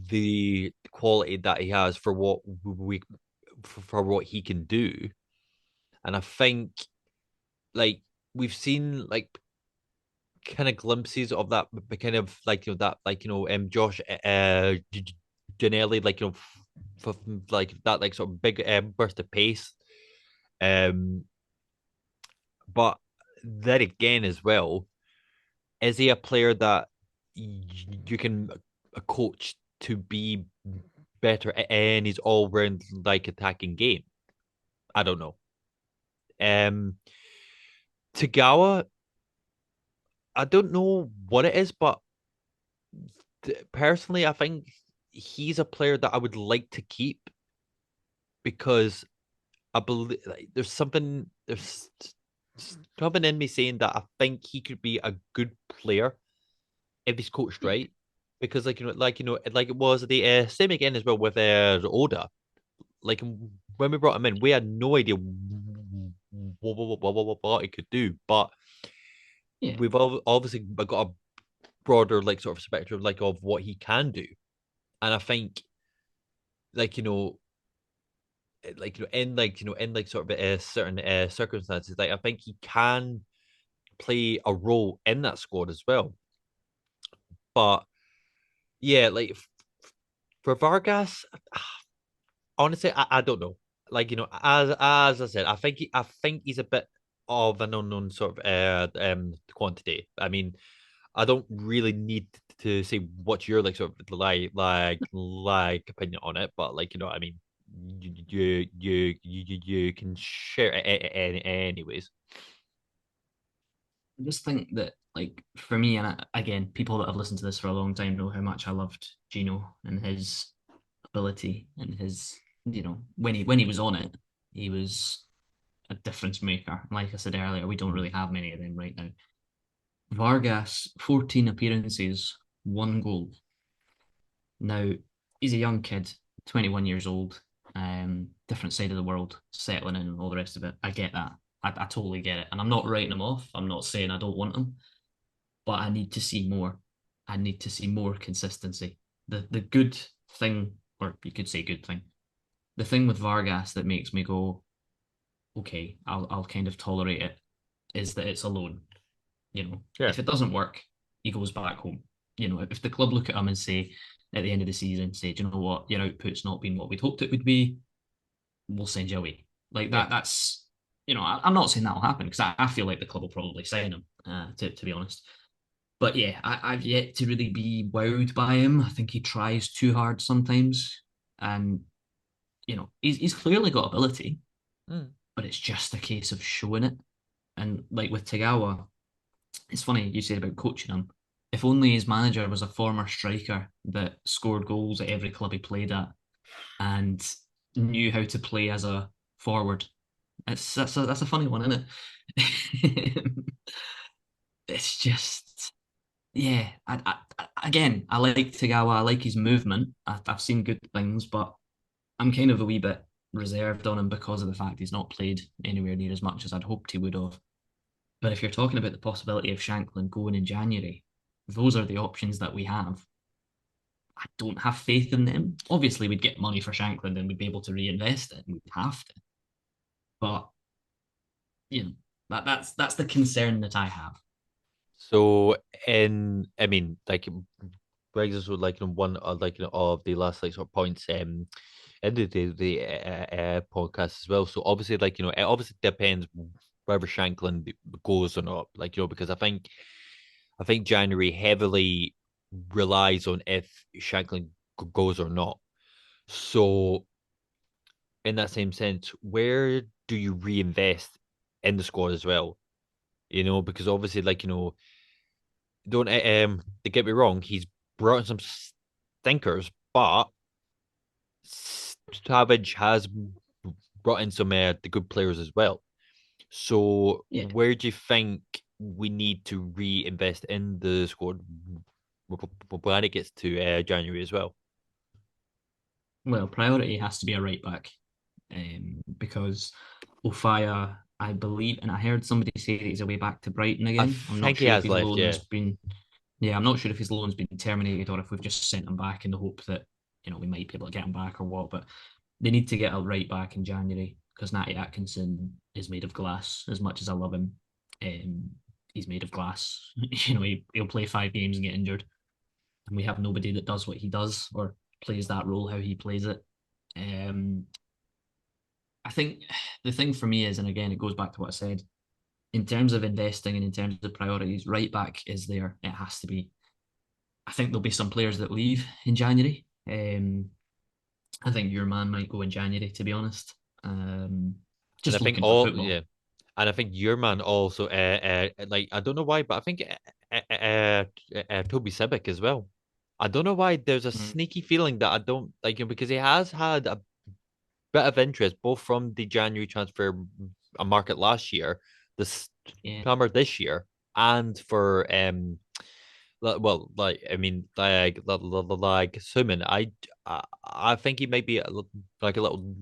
A: the quality that he has for what he can do, and I think like we've seen like kind of glimpses of that, but kind of that Josh Janelli for like that like sort of big burst of pace, um, but then again as well, is he a player that you can coach to be better in his all round like attacking game? I don't know. Um, Tagawa, I don't know what it is, but personally, I think he's a player that I would like to keep because I believe like, there's something in me saying that I think he could be a good player if he's coached right. Because like it was the same again as well with Oda. Like when we brought him in, we had no idea what he could do, but
B: Yeah,
A: we've obviously got a broader like sort of spectrum like of what he can do, and I think like in like sort of certain circumstances, like I think he can play a role in that squad as well. But yeah, like for Vargas, honestly, I don't know. like as I said, I think he's a bit of an unknown sort of quantity. I mean, I don't really need to say what's your like sort of like opinion on it, but like I mean, you can share it anyways.
B: I just think that, like, for me, and again, people that have listened to this for a long time know how much I loved Gino and his ability and his, when he was on it, he was a difference maker. Like I said earlier, we don't really have many of them right now. Vargas, 14 appearances, one goal. Now, he's a young kid, 21 years old, different side of the world, settling in and all the rest of it. I get that. I totally get it. And I'm not writing him off. I'm not saying I don't want him, but I need to see more. I need to see more consistency. The good thing, or you could say good thing, the thing with Vargas that makes me go, okay, I'll kind of tolerate it, is that it's a loan.
A: Yeah,
B: If it doesn't work, he goes back home. If the club look at him and say at the end of the season, say, do you know what, your output's not been what we'd hoped it would be, we'll send you away. Like
A: yeah.
B: that. I'm not saying that'll happen because I feel like the club will probably sign him. To be honest, but yeah, I've yet to really be wowed by him. I think he tries too hard sometimes, and he's clearly got ability,
A: Mm.
B: but it's just a case of showing it. And like with Tagawa, it's funny you said about coaching him. If only his manager was a former striker that scored goals at every club he played at and knew how to play as a forward. That's a funny one, isn't it? It's just, yeah. Again, I like Tagawa. I like his movement. I've seen good things, but I'm kind of a wee bit reserved on him because of the fact he's not played anywhere near as much as I'd hoped he would have. But if you're talking about the possibility of Shanklin going in January, those are the options that we have. I don't have faith in them. Obviously, we'd get money for Shanklin, then we'd be able to reinvest it, and we'd have to. But you know, that's the concern that I have.
A: So I mean, like brings us with like one like of the last like sort of points in the podcast as well. So obviously, like it obviously depends whether Shanklin goes or not. Like because I think January heavily relies on if Shanklin goes or not. So in that same sense, where do you reinvest in the squad as well? Because obviously, like don't to get me wrong, he's brought in some stinkers, but Savage has brought in some the good players as well. So
B: Yeah.
A: where do you think we need to reinvest in the squad when it gets to January as well?
B: Well, priority has to be a right back, because Ofaya, I believe, and I heard somebody say that he's away back to Brighton
A: I
B: again. I'm not
A: think he
B: sure if
A: has
B: his
A: left, yeah.
B: loan's been, yeah, I'm not sure if his loan's been terminated or if we've just sent him back in the hope that we might be able to get him back or what. But they need to get a right back in January because Natty Atkinson is made of glass. As much as I love him, um, he's made of glass. He'll play 5 games and get injured, and we have nobody that does what he does or plays that role how he plays it. Um, I think the thing for me is, and again, it goes back to what I said, in terms of investing and in terms of priorities, right back is there. It has to be. I think there'll be some players that leave in January. I think your man might go in January, to be honest.
A: And I
B: Just
A: think
B: looking for
A: all
B: football.
A: yeah, and I think your man also like I don't know why, but I think Toby Sibbick as well. I don't know why there's a
B: Mm,
A: sneaky feeling that I don't like him because he has had a bit of interest both from the January transfer market last year, the
B: yeah,
A: summer this year, and for well, like I mean, like Suman, I think he might be like a little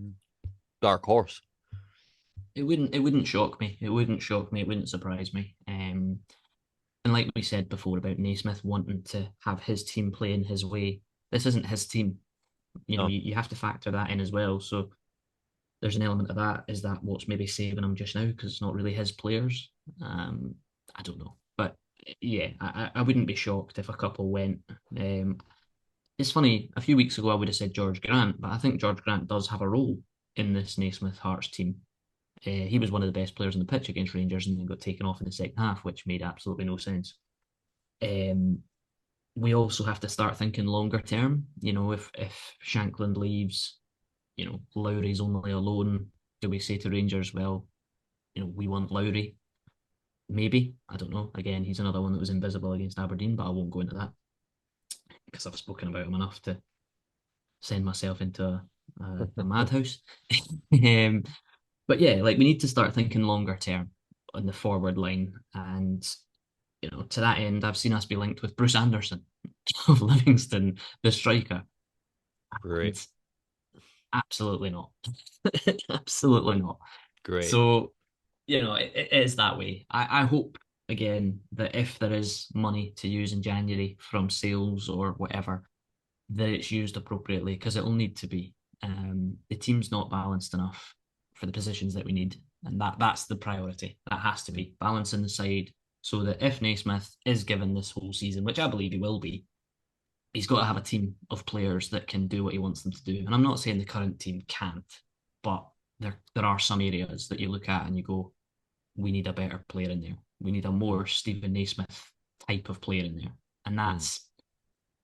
A: dark horse.
B: it wouldn't shock me. It wouldn't shock me. It wouldn't surprise me. And like we said before about Naismith wanting to have his team playing his way, this isn't his team.
A: No,
B: You have to factor that in as well. So there's an element of that. Is that what's maybe saving him just now because it's not really his players? I don't know, but yeah, I wouldn't be shocked if a couple went. It's funny. A few weeks ago, I would have said George Grant, but I think George Grant does have a role. in this Naismith Hearts team. He was one of the best players on the pitch against Rangers and then got taken off in the second half, which made absolutely no sense. We also have to start thinking longer term. If Shankland leaves, Lowry's only a loan. Do we say to Rangers, well, we want Lowry? Maybe. I don't know. Again, he's another one that was invisible against Aberdeen, but I won't go into that because I've spoken about him enough to send myself into a madhouse. um, but yeah, like we need to start thinking longer term on the forward line. And, to that end, I've seen us be linked with Bruce Anderson of Livingston, the striker.
A: Great.
B: And absolutely not. Absolutely not.
A: Great.
B: So, it is that way. I hope, again, that if there is money to use in January from sales or whatever, that it's used appropriately because it'll need to be. The team's not balanced enough for the positions that we need, and that's the priority. That has to be balancing the side so that if Naismith is given this whole season, which I believe he will be, he's got to have a team of players that can do what he wants them to do. And I'm not saying the current team can't, but there are some areas that you look at and you go, we need a better player in there. We need a more Stephen Naismith type of player in there, and that's.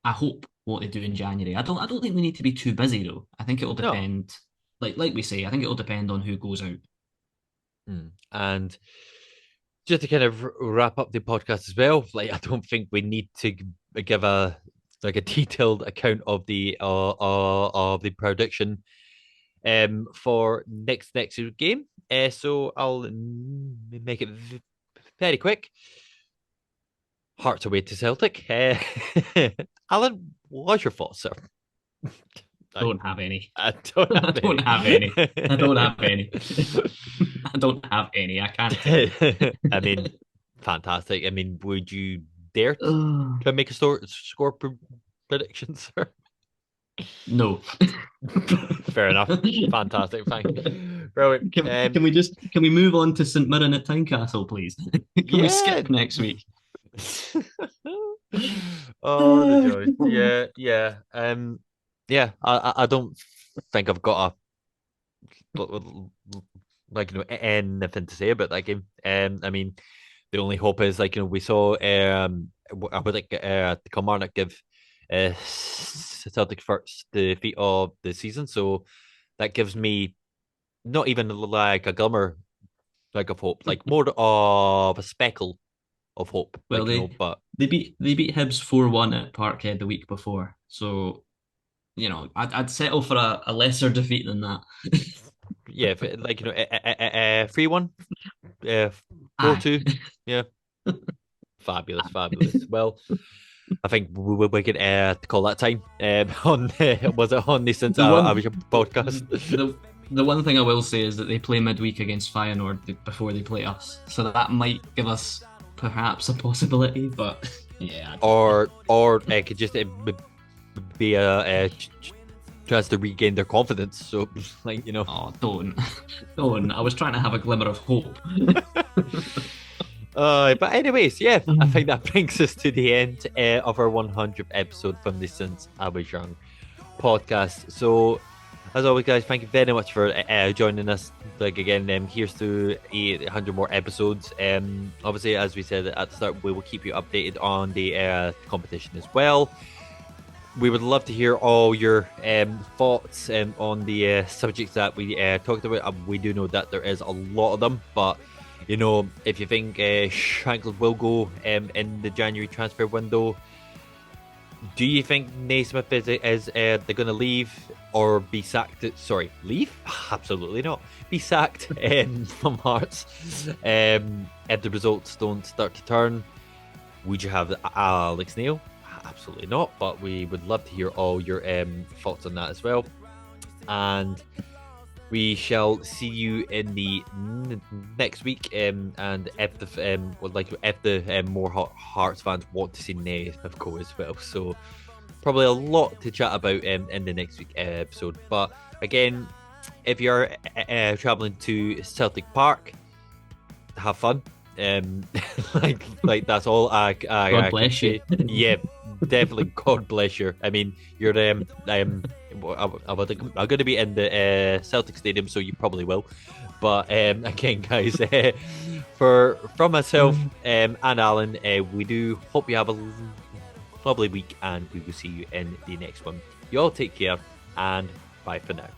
B: I hope what they do in January. I don't think we need to be too busy though. I think it'll
A: No.
B: depend. Like we say, I think it'll depend on who goes out.
A: And just to kind of wrap up the podcast as well, like I don't think we need to give a detailed account of the prediction for next game. So I'll make it very quick. Hearts away to Celtic. Alan, what's your thoughts, sir?
B: Don't have any.
A: I don't have
B: I don't
A: any.
B: have any. I don't have any. I don't have any. I can't tell you.
A: I mean, fantastic. I mean, would you dare to make a score prediction, sir?
B: No.
A: Fair enough. Fantastic. Thank you. Brilliant.
B: Can we move on to St Mirren at Tynecastle, please? Can we skip next week?
A: Oh, the joy. Yeah. Yeah. I don't think I've got anything to say about that game. I mean, the only hope is we saw I would like Kilmarnock give Celtic first defeat of the season, so that gives me not even like a glimmer of hope, like more of a speckle of hope.
B: Well,
A: but
B: they beat Hibs 4-1 at Parkhead the week before, so I'd settle for a lesser defeat than that.
A: Yeah, 3-1, 4-2, yeah. Fabulous. Well, I think we could call that time on was it on the since I was your podcast.
B: The one thing I will say is that they play midweek against Feyenoord before they play us, so that might give us perhaps a possibility. But yeah,
A: or it could just be a chance to regain their confidence. So
B: oh, don't. I was trying to have a glimmer of hope.
A: But anyways, yeah, I think that brings us to the end of our 100th episode from the Since I Was Young podcast. So, as always, guys, thank you very much for joining us. Here's to 100 more episodes. Obviously, as we said at the start, we will keep you updated on the competition as well. We would love to hear all your thoughts on the subjects that we talked about. We do know that there is a lot of them, but if you think Shankland will go in the January transfer window, do you think Naismith is they're going to leave or be sacked? Sorry, leave? Absolutely not. Be sacked from Hearts if the results don't start to turn. Would you have Alex Neil? Absolutely not. But we would love to hear all your thoughts on that as well. And we shall see you in the next week. And if the more Hearts fans want to see Naismith go as well, so probably a lot to chat about in the next week episode. But again, if you're traveling to Celtic Park, have fun. That's all. God
B: bless you.
A: Yeah, definitely. God bless you. I mean, you're I'm going to be in the Celtic Stadium, so you probably will. But again, guys, from myself and Alan, we do hope you have a lovely week, and we will see you in the next one. You all take care, and bye for now.